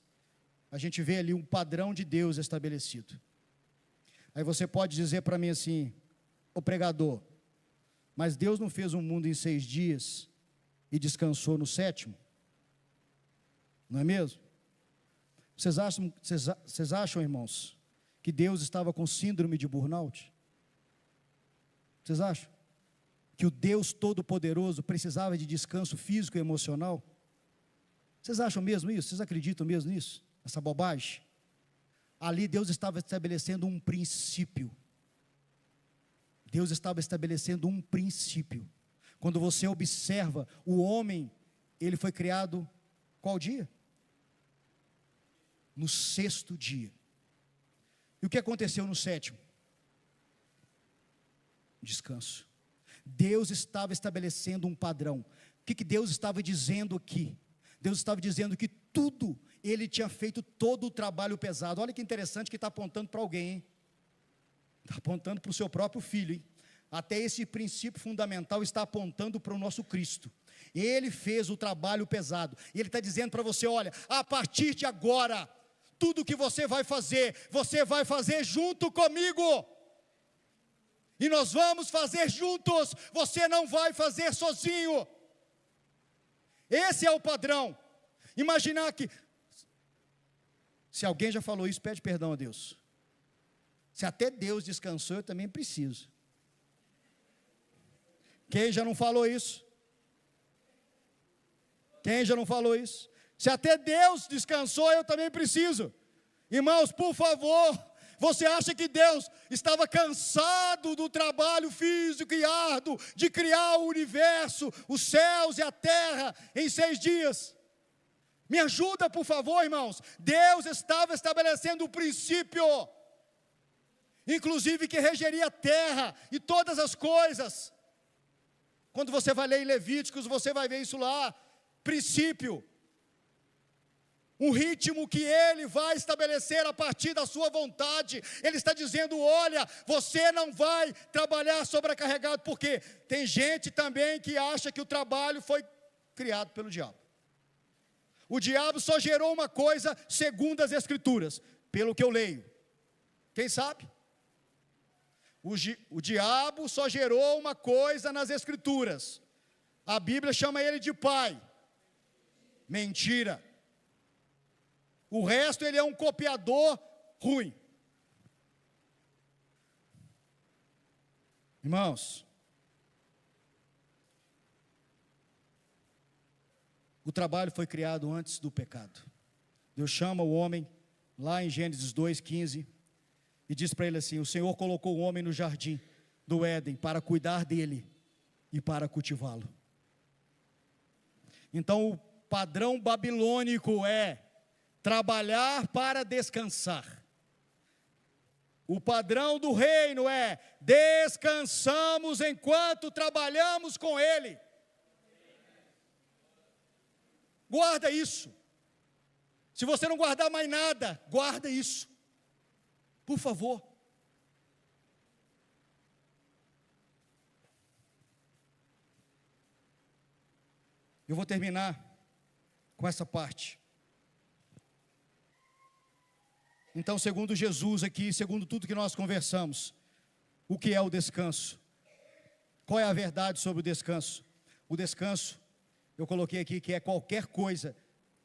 a gente vê ali um padrão de Deus estabelecido. Aí você pode dizer para mim assim: ô pregador, mas Deus não fez um mundo em 6 dias e descansou no 7º? Não é mesmo? Vocês acham, irmãos, que Deus estava com síndrome de burnout? Vocês acham que o Deus Todo-Poderoso precisava de descanso físico e emocional? Vocês acham mesmo isso? Vocês acreditam mesmo nisso? Essa bobagem? Ali Deus estava estabelecendo um princípio. Deus estava estabelecendo um princípio. Quando você observa, o homem, ele foi criado qual dia? No 6º dia. E o que aconteceu no 7º? Descanso. Deus estava estabelecendo um padrão. O que Deus estava dizendo aqui? Deus estava dizendo que tudo, Ele tinha feito todo o trabalho pesado. Olha que interessante, que está apontando para alguém, hein? Está apontando para o seu próprio filho, hein? Até esse princípio fundamental está apontando para o nosso Cristo. Ele fez o trabalho pesado, e Ele está dizendo para você: olha, a partir de agora, tudo que você vai fazer junto comigo, e nós vamos fazer juntos, você não vai fazer sozinho. Esse é o padrão. Imaginar que, se alguém já falou isso, pede perdão a Deus. Se até Deus descansou, eu também preciso. Quem já não falou isso? Quem já não falou isso? Se até Deus descansou, eu também preciso. Irmãos, por favor, você acha que Deus estava cansado do trabalho físico e árduo de criar o universo, os céus e a terra em 6 dias? Me ajuda, por favor, irmãos. Deus estava estabelecendo o princípio, inclusive que regeria a terra e todas as coisas. Quando você vai ler em Levíticos, você vai ver isso lá. Princípio. Um ritmo que Ele vai estabelecer a partir da sua vontade. Ele está dizendo: olha, você não vai trabalhar sobrecarregado, porque tem gente também que acha que o trabalho foi criado pelo diabo. O diabo só gerou uma coisa segundo as Escrituras, pelo que eu leio. Quem sabe? O diabo só gerou uma coisa nas Escrituras. A Bíblia chama ele de pai. Mentira. O resto, ele é um copiador ruim. Irmãos, o trabalho foi criado antes do pecado. Deus chama o homem, lá em Gênesis 2:15, e diz para ele assim: o Senhor colocou o homem no jardim do Éden para cuidar dele e para cultivá-lo. Então o padrão babilônico é trabalhar para descansar. O padrão do reino é: descansamos enquanto trabalhamos com Ele. Guarda isso. Se você não guardar mais nada, guarda isso, por favor. Eu vou terminar com essa parte. Então, segundo Jesus aqui, segundo tudo que nós conversamos, o que é o descanso? Qual é a verdade sobre o descanso? O descanso, eu coloquei aqui, que é qualquer coisa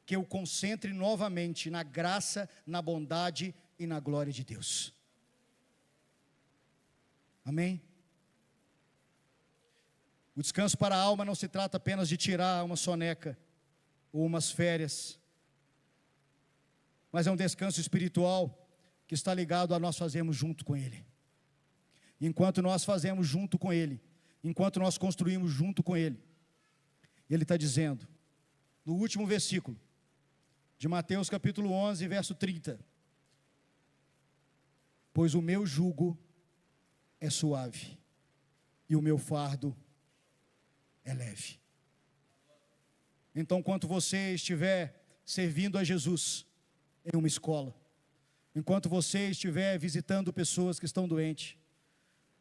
que eu concentre novamente na graça, na bondade e na glória de Deus. Amém? O descanso para a alma não se trata apenas de tirar uma soneca ou umas férias. mas é um descanso espiritual que está ligado a nós fazermos junto com Ele. Enquanto nós fazemos junto com Ele, enquanto nós construímos junto com Ele, Ele está dizendo, no último versículo de Mateus capítulo 11, verso 30, pois o meu jugo é suave e o meu fardo é leve. Então, enquanto você estiver servindo a Jesus em uma escola, enquanto você estiver visitando pessoas que estão doentes,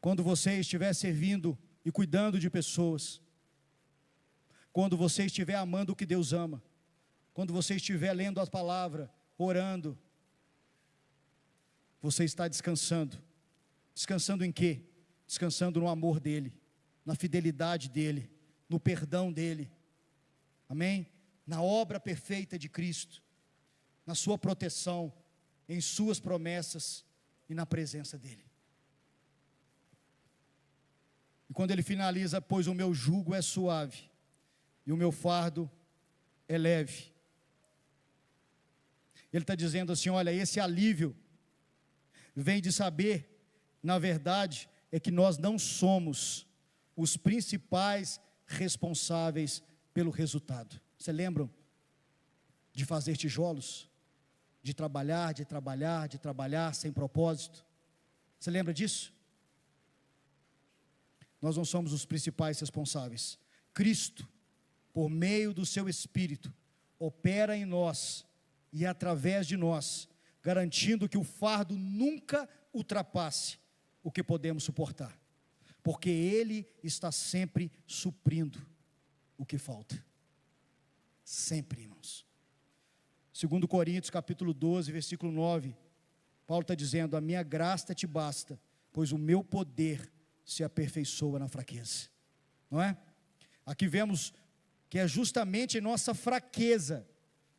quando você estiver servindo e cuidando de pessoas, quando você estiver amando o que Deus ama, quando você estiver lendo a palavra, orando, você está descansando. Descansando em quê? Descansando no amor dEle, na fidelidade dEle, no perdão dEle, amém? Na obra perfeita de Cristo, na sua proteção, em suas promessas e na presença dEle. E quando ele finaliza, pois o meu jugo é suave e o meu fardo é leve. Ele está dizendo assim, olha, esse alívio vem de saber, na verdade, é que nós não somos os principais responsáveis pelo resultado. Você lembram de fazer tijolos? De trabalhar sem propósito? Você lembra disso? Nós não somos os principais responsáveis. Cristo, por meio do seu Espírito, opera em nós e através de nós, garantindo que o fardo nunca ultrapasse o que podemos suportar, porque Ele está sempre suprindo o que falta, sempre, irmãos. 2 Coríntios capítulo 12, versículo 9, Paulo está dizendo, a minha graça te basta, pois o meu poder se aperfeiçoa na fraqueza, não é? Aqui vemos que é justamente em nossa fraqueza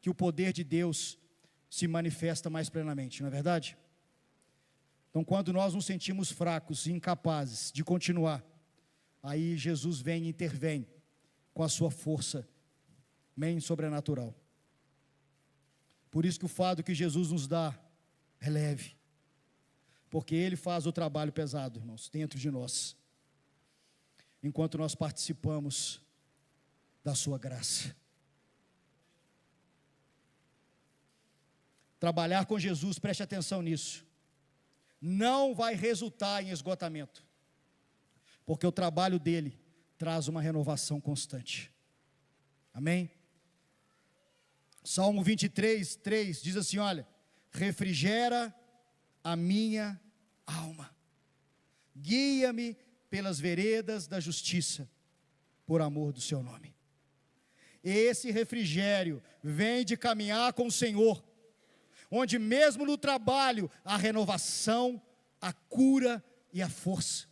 que o poder de Deus se manifesta mais plenamente, não é verdade? Então, quando nós nos sentimos fracos e incapazes de continuar, aí Jesus vem e intervém com a sua força, bem sobrenatural. Por isso que o fardo que Jesus nos dá é leve, porque Ele faz o trabalho pesado, irmãos, dentro de nós, enquanto nós participamos da sua graça. Trabalhar com Jesus, preste atenção nisso, não vai resultar em esgotamento, porque o trabalho dele traz uma renovação constante, amém? Salmo 23, 3 diz assim, olha, refrigera a minha alma, guia-me pelas veredas da justiça, por amor do seu nome. Esse refrigério vem de caminhar com o Senhor, onde mesmo no trabalho, a renovação, a cura e a força.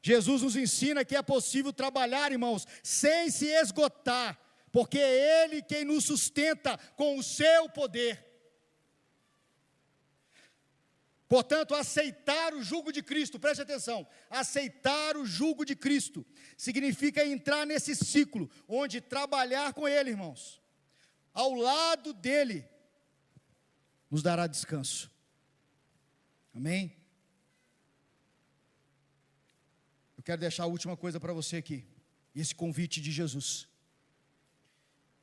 Jesus nos ensina que é possível trabalhar, irmãos, sem se esgotar, porque é Ele quem nos sustenta com o seu poder. Portanto, aceitar o jugo de Cristo, preste atenção, aceitar o jugo de Cristo, significa entrar nesse ciclo, onde trabalhar com Ele, irmãos, ao lado dEle, nos dará descanso, amém? Eu quero deixar a última coisa para você aqui, esse convite de Jesus,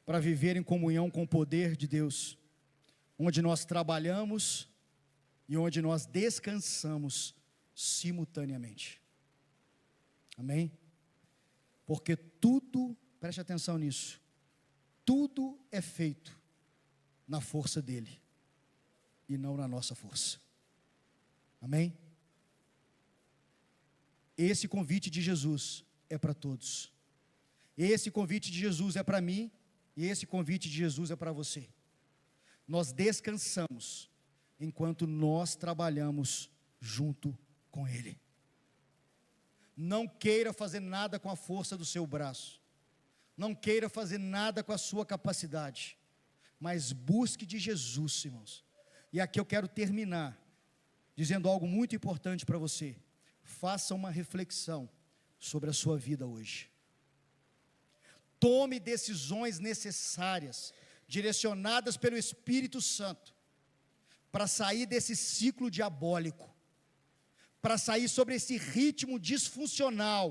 para viver em comunhão com o poder de Deus, onde nós trabalhamos e onde nós descansamos simultaneamente, amém? Porque tudo, preste atenção nisso, tudo é feito na força dEle, e não na nossa força, amém? Esse convite de Jesus é para todos, esse convite de Jesus é para mim, e esse convite de Jesus é para você. Nós descansamos, enquanto nós trabalhamos junto com Ele. Não queira fazer nada com a força do seu braço, não queira fazer nada com a sua capacidade, mas busque de Jesus, irmãos. E aqui eu quero terminar, dizendo algo muito importante para você. Faça uma reflexão sobre a sua vida hoje. Tome decisões necessárias, direcionadas pelo Espírito Santo, para sair desse ciclo diabólico, para sair sobre esse ritmo disfuncional,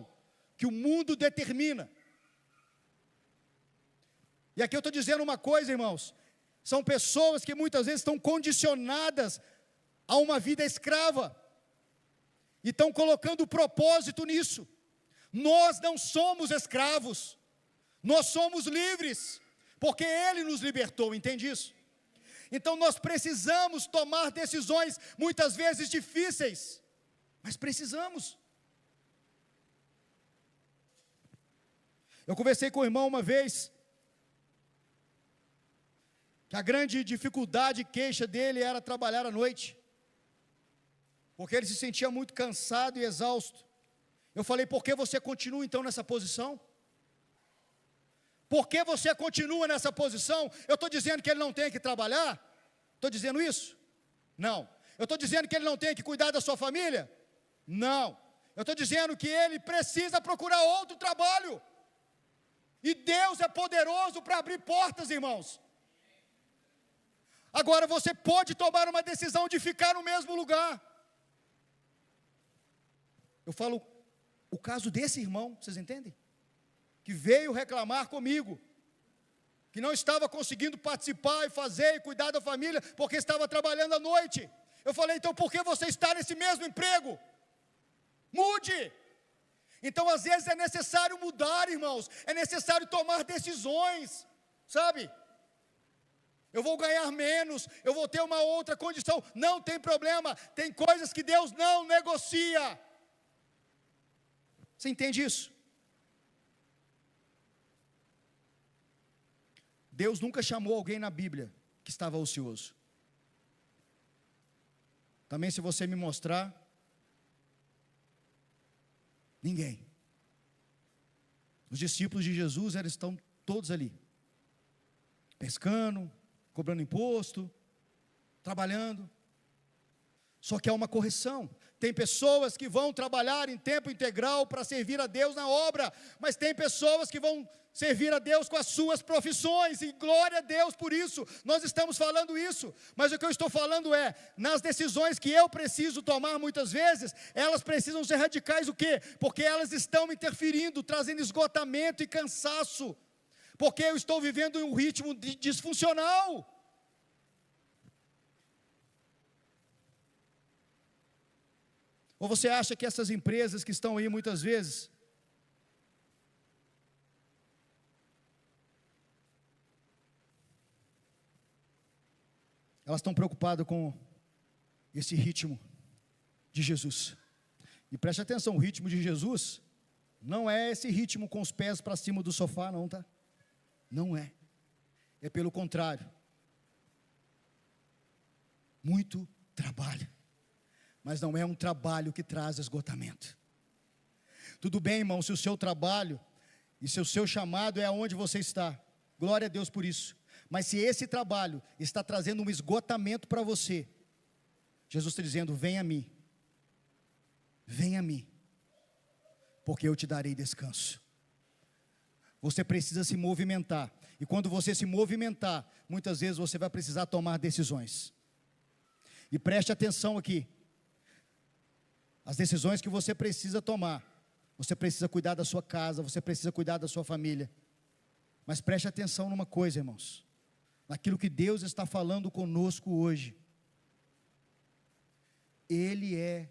que o mundo determina. E aqui eu estou dizendo uma coisa, irmãos, são pessoas que muitas vezes estão condicionadas a uma vida escrava, e estão colocando propósito nisso. Nós não somos escravos, nós somos livres, porque Ele nos libertou, entende isso? Então nós precisamos tomar decisões, muitas vezes difíceis, mas precisamos. Eu conversei com o irmão uma vez, que a grande dificuldade e queixa dele era trabalhar à noite, porque ele se sentia muito cansado e exausto. Eu falei, por que você continua então nessa posição? Por que você continua nessa posição? Eu estou dizendo que ele não tem que trabalhar? Estou dizendo isso? Não. Eu estou dizendo que ele não tem que cuidar da sua família? Não. Eu estou dizendo que ele precisa procurar outro trabalho. E Deus é poderoso para abrir portas, irmãos. Agora você pode tomar uma decisão de ficar no mesmo lugar. Eu falo, o caso desse irmão, vocês entendem? Que veio reclamar comigo, que não estava conseguindo participar e fazer e cuidar da família, porque estava trabalhando à noite. Eu falei, então por que você está nesse mesmo emprego? Mude! Então às vezes é necessário mudar, irmãos, é necessário tomar decisões, sabe? Eu vou ganhar menos, eu vou ter uma outra condição, não tem problema, tem coisas que Deus não negocia. Você entende isso? Deus nunca chamou alguém na Bíblia que estava ocioso. Também se você me mostrar, ninguém. Os discípulos de Jesus, eles estão todos ali, pescando, cobrando imposto, trabalhando. Só que há uma correção. Tem pessoas que vão trabalhar em tempo integral para servir a Deus na obra, mas tem pessoas que vão servir a Deus com as suas profissões, e glória a Deus por isso. Nós estamos falando isso, mas o que eu estou falando é, nas decisões que eu preciso tomar muitas vezes, elas precisam ser radicais. O quê? Porque elas estão interferindo, trazendo esgotamento e cansaço, porque eu estou vivendo em um ritmo disfuncional. Ou você acha que essas empresas que estão aí muitas vezes, elas estão preocupadas com esse ritmo de Jesus? E preste atenção, o ritmo de Jesus não é esse ritmo com os pés para cima do sofá, não, tá? Não é. É pelo contrário. Muito trabalho. Mas não é um trabalho que traz esgotamento. Tudo bem, irmão, se o seu trabalho e se o seu chamado é aonde você está, glória a Deus por isso. Mas se esse trabalho está trazendo um esgotamento para você, Jesus está dizendo, vem a mim, porque eu te darei descanso. Você precisa se movimentar, e quando você se movimentar, muitas vezes você vai precisar tomar decisões. E preste atenção aqui, as decisões que você precisa tomar, você precisa cuidar da sua casa, você precisa cuidar da sua família, mas preste atenção numa coisa, irmãos, naquilo que Deus está falando conosco hoje. Ele é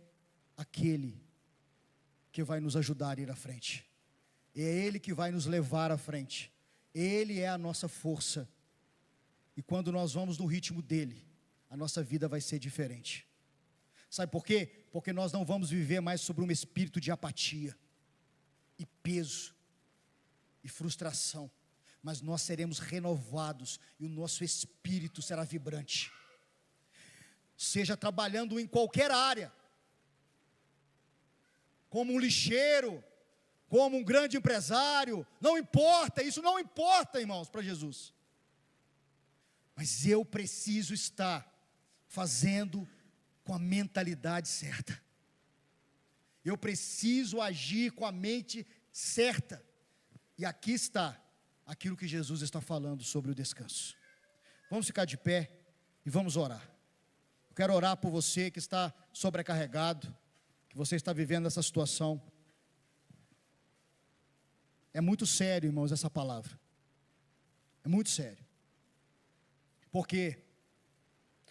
aquele que vai nos ajudar a ir à frente, é Ele que vai nos levar à frente, Ele é a nossa força, e quando nós vamos no ritmo dEle, a nossa vida vai ser diferente. Sabe por quê? Porque nós não vamos viver mais sobre um espírito de apatia, e peso, e frustração, mas nós seremos renovados, e o nosso espírito será vibrante, seja trabalhando em qualquer área, como um lixeiro, como um grande empresário, não importa, isso não importa, irmãos, para Jesus, mas eu preciso estar fazendo com a mentalidade certa, eu preciso agir com a mente certa, e aqui está aquilo que Jesus está falando sobre o descanso. Vamos ficar de pé e vamos orar. Eu quero orar por você que está sobrecarregado, que você está vivendo essa situação. É muito sério, irmãos, essa palavra. É muito sério. Porque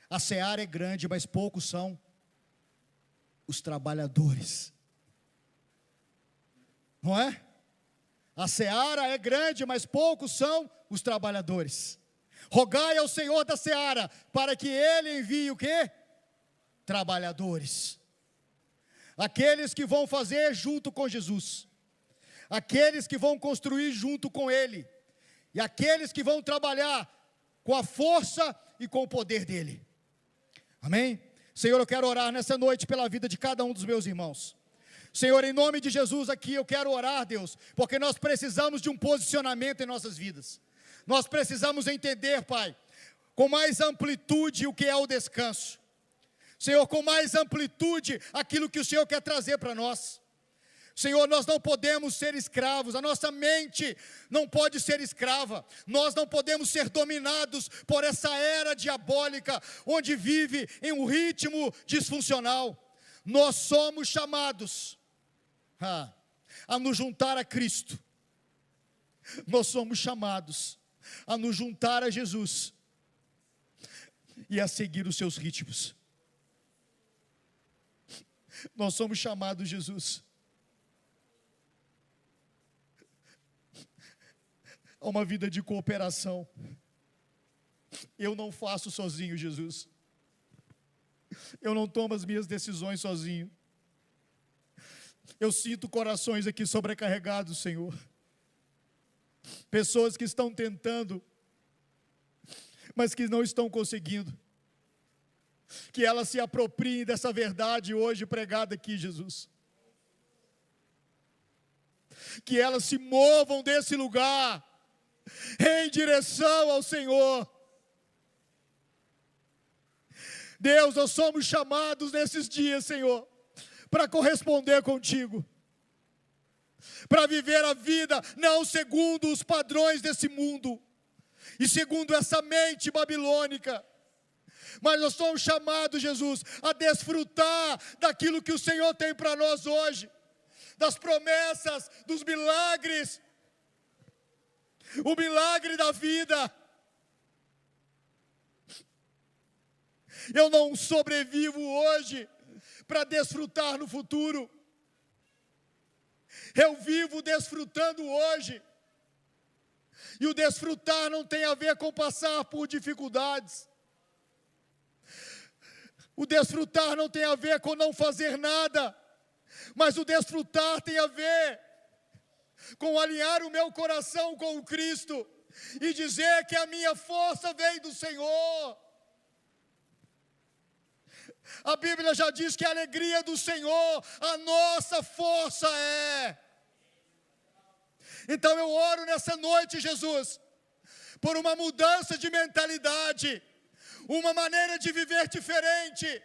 a seara é grande, mas poucos são os trabalhadores. Não é? A seara é grande, mas poucos são os trabalhadores. Rogai ao Senhor da seara, para que Ele envie o quê? Trabalhadores. Aqueles que vão fazer junto com Jesus. Aqueles que vão construir junto com Ele. E aqueles que vão trabalhar com a força e com o poder dEle. Amém? Senhor, eu quero orar nessa noite pela vida de cada um dos meus irmãos. Senhor, em nome de Jesus aqui eu quero orar, Deus, porque nós precisamos de um posicionamento em nossas vidas. Nós precisamos entender, Pai, com mais amplitude o que é o descanso. Senhor, com mais amplitude aquilo que o Senhor quer trazer para nós. Senhor, nós não podemos ser escravos, a nossa mente não pode ser escrava, nós não podemos ser dominados por essa era diabólica, onde vive em um ritmo disfuncional. Nós somos chamados a nos juntar a Cristo, nós somos chamados a nos juntar a Jesus, e a seguir os seus ritmos. Nós somos chamados, Jesus, a uma vida de cooperação. Eu não faço sozinho, Jesus. Eu não tomo as minhas decisões sozinho. Eu sinto corações aqui sobrecarregados, Senhor. Pessoas que estão tentando, mas que não estão conseguindo. Que elas se apropriem dessa verdade hoje pregada aqui, Jesus. Que elas se movam desse lugar em direção ao Senhor. Deus, nós somos chamados nesses dias, Senhor, para corresponder contigo, para viver a vida não segundo os padrões desse mundo e segundo essa mente babilônica, mas nós somos chamados, Jesus, a desfrutar daquilo que o Senhor tem para nós hoje, das promessas, dos milagres, o milagre da vida. Eu não sobrevivo hoje para desfrutar no futuro. Eu vivo desfrutando hoje. E o desfrutar não tem a ver com passar por dificuldades. O desfrutar não tem a ver com não fazer nada. Mas o desfrutar tem a ver com alinhar o meu coração com o Cristo e dizer que a minha força vem do Senhor. A Bíblia já diz que a alegria do Senhor, a nossa força é. Então eu oro nessa noite, Jesus, por uma mudança de mentalidade, uma maneira de viver diferente.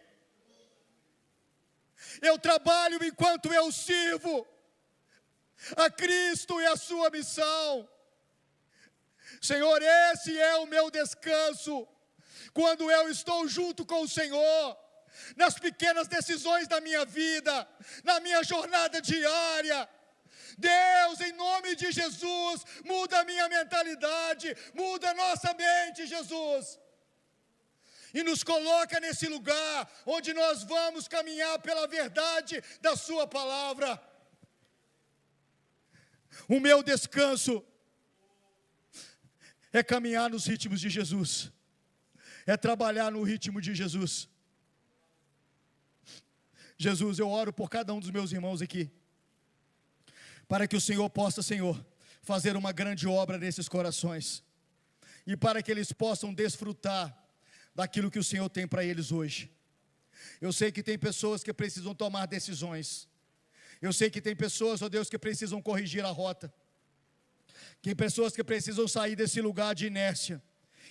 Eu trabalho enquanto eu sirvo a Cristo e a sua missão. Senhor, esse é o meu descanso, quando eu estou junto com o Senhor, nas pequenas decisões da minha vida, na minha jornada diária. Deus, em nome de Jesus, muda a minha mentalidade, muda a nossa mente, Jesus, e nos coloca nesse lugar, onde nós vamos caminhar pela verdade da sua palavra. O meu descanso é caminhar nos ritmos de Jesus, é trabalhar no ritmo de Jesus. Jesus, eu oro por cada um dos meus irmãos aqui, para que o Senhor possa, Senhor, fazer uma grande obra nesses corações, e para que eles possam desfrutar daquilo que o Senhor tem para eles hoje. Eu sei que tem pessoas que precisam tomar decisões. Eu sei que tem pessoas, ó Deus, que precisam corrigir a rota. Tem pessoas que precisam sair desse lugar de inércia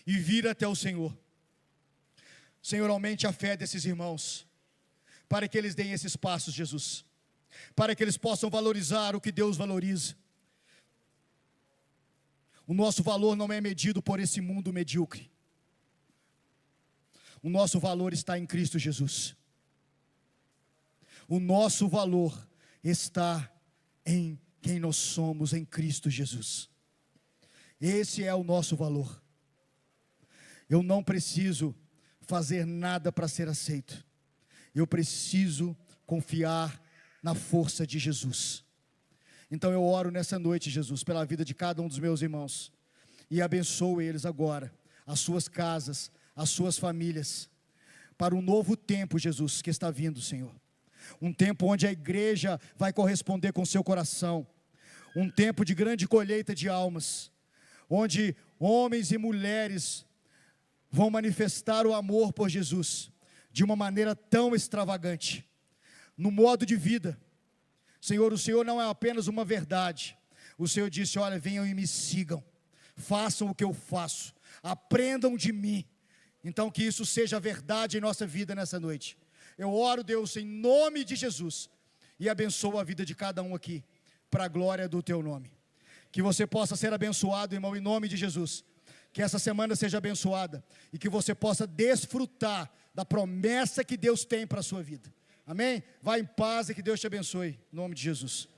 e vir até o Senhor. Senhor, aumente a fé desses irmãos, para que eles deem esses passos, Jesus, para que eles possam valorizar o que Deus valoriza. O nosso valor não é medido por esse mundo medíocre. O nosso valor está em Cristo Jesus. O nosso valor está em quem nós somos em Cristo Jesus. Esse é o nosso valor. Eu não preciso fazer nada para ser aceito. Eu preciso confiar na força de Jesus. Então eu oro nessa noite, Jesus, pela vida de cada um dos meus irmãos, e abençoo eles agora, as suas casas, as suas famílias, para um novo tempo, Jesus, que está vindo, Senhor. Um tempo onde a igreja vai corresponder com seu coração, um tempo de grande colheita de almas, onde homens e mulheres vão manifestar o amor por Jesus, de uma maneira tão extravagante, no modo de vida. Senhor, o Senhor não é apenas uma verdade, o Senhor disse, olha, venham e me sigam, façam o que eu faço, aprendam de mim. Então que isso seja verdade em nossa vida nessa noite. Eu oro, Deus, em nome de Jesus, e abençoo a vida de cada um aqui, para a glória do teu nome. Que você possa ser abençoado, irmão, em nome de Jesus. Que essa semana seja abençoada, e que você possa desfrutar da promessa que Deus tem para a sua vida. Amém? Vá em paz e que Deus te abençoe, em nome de Jesus.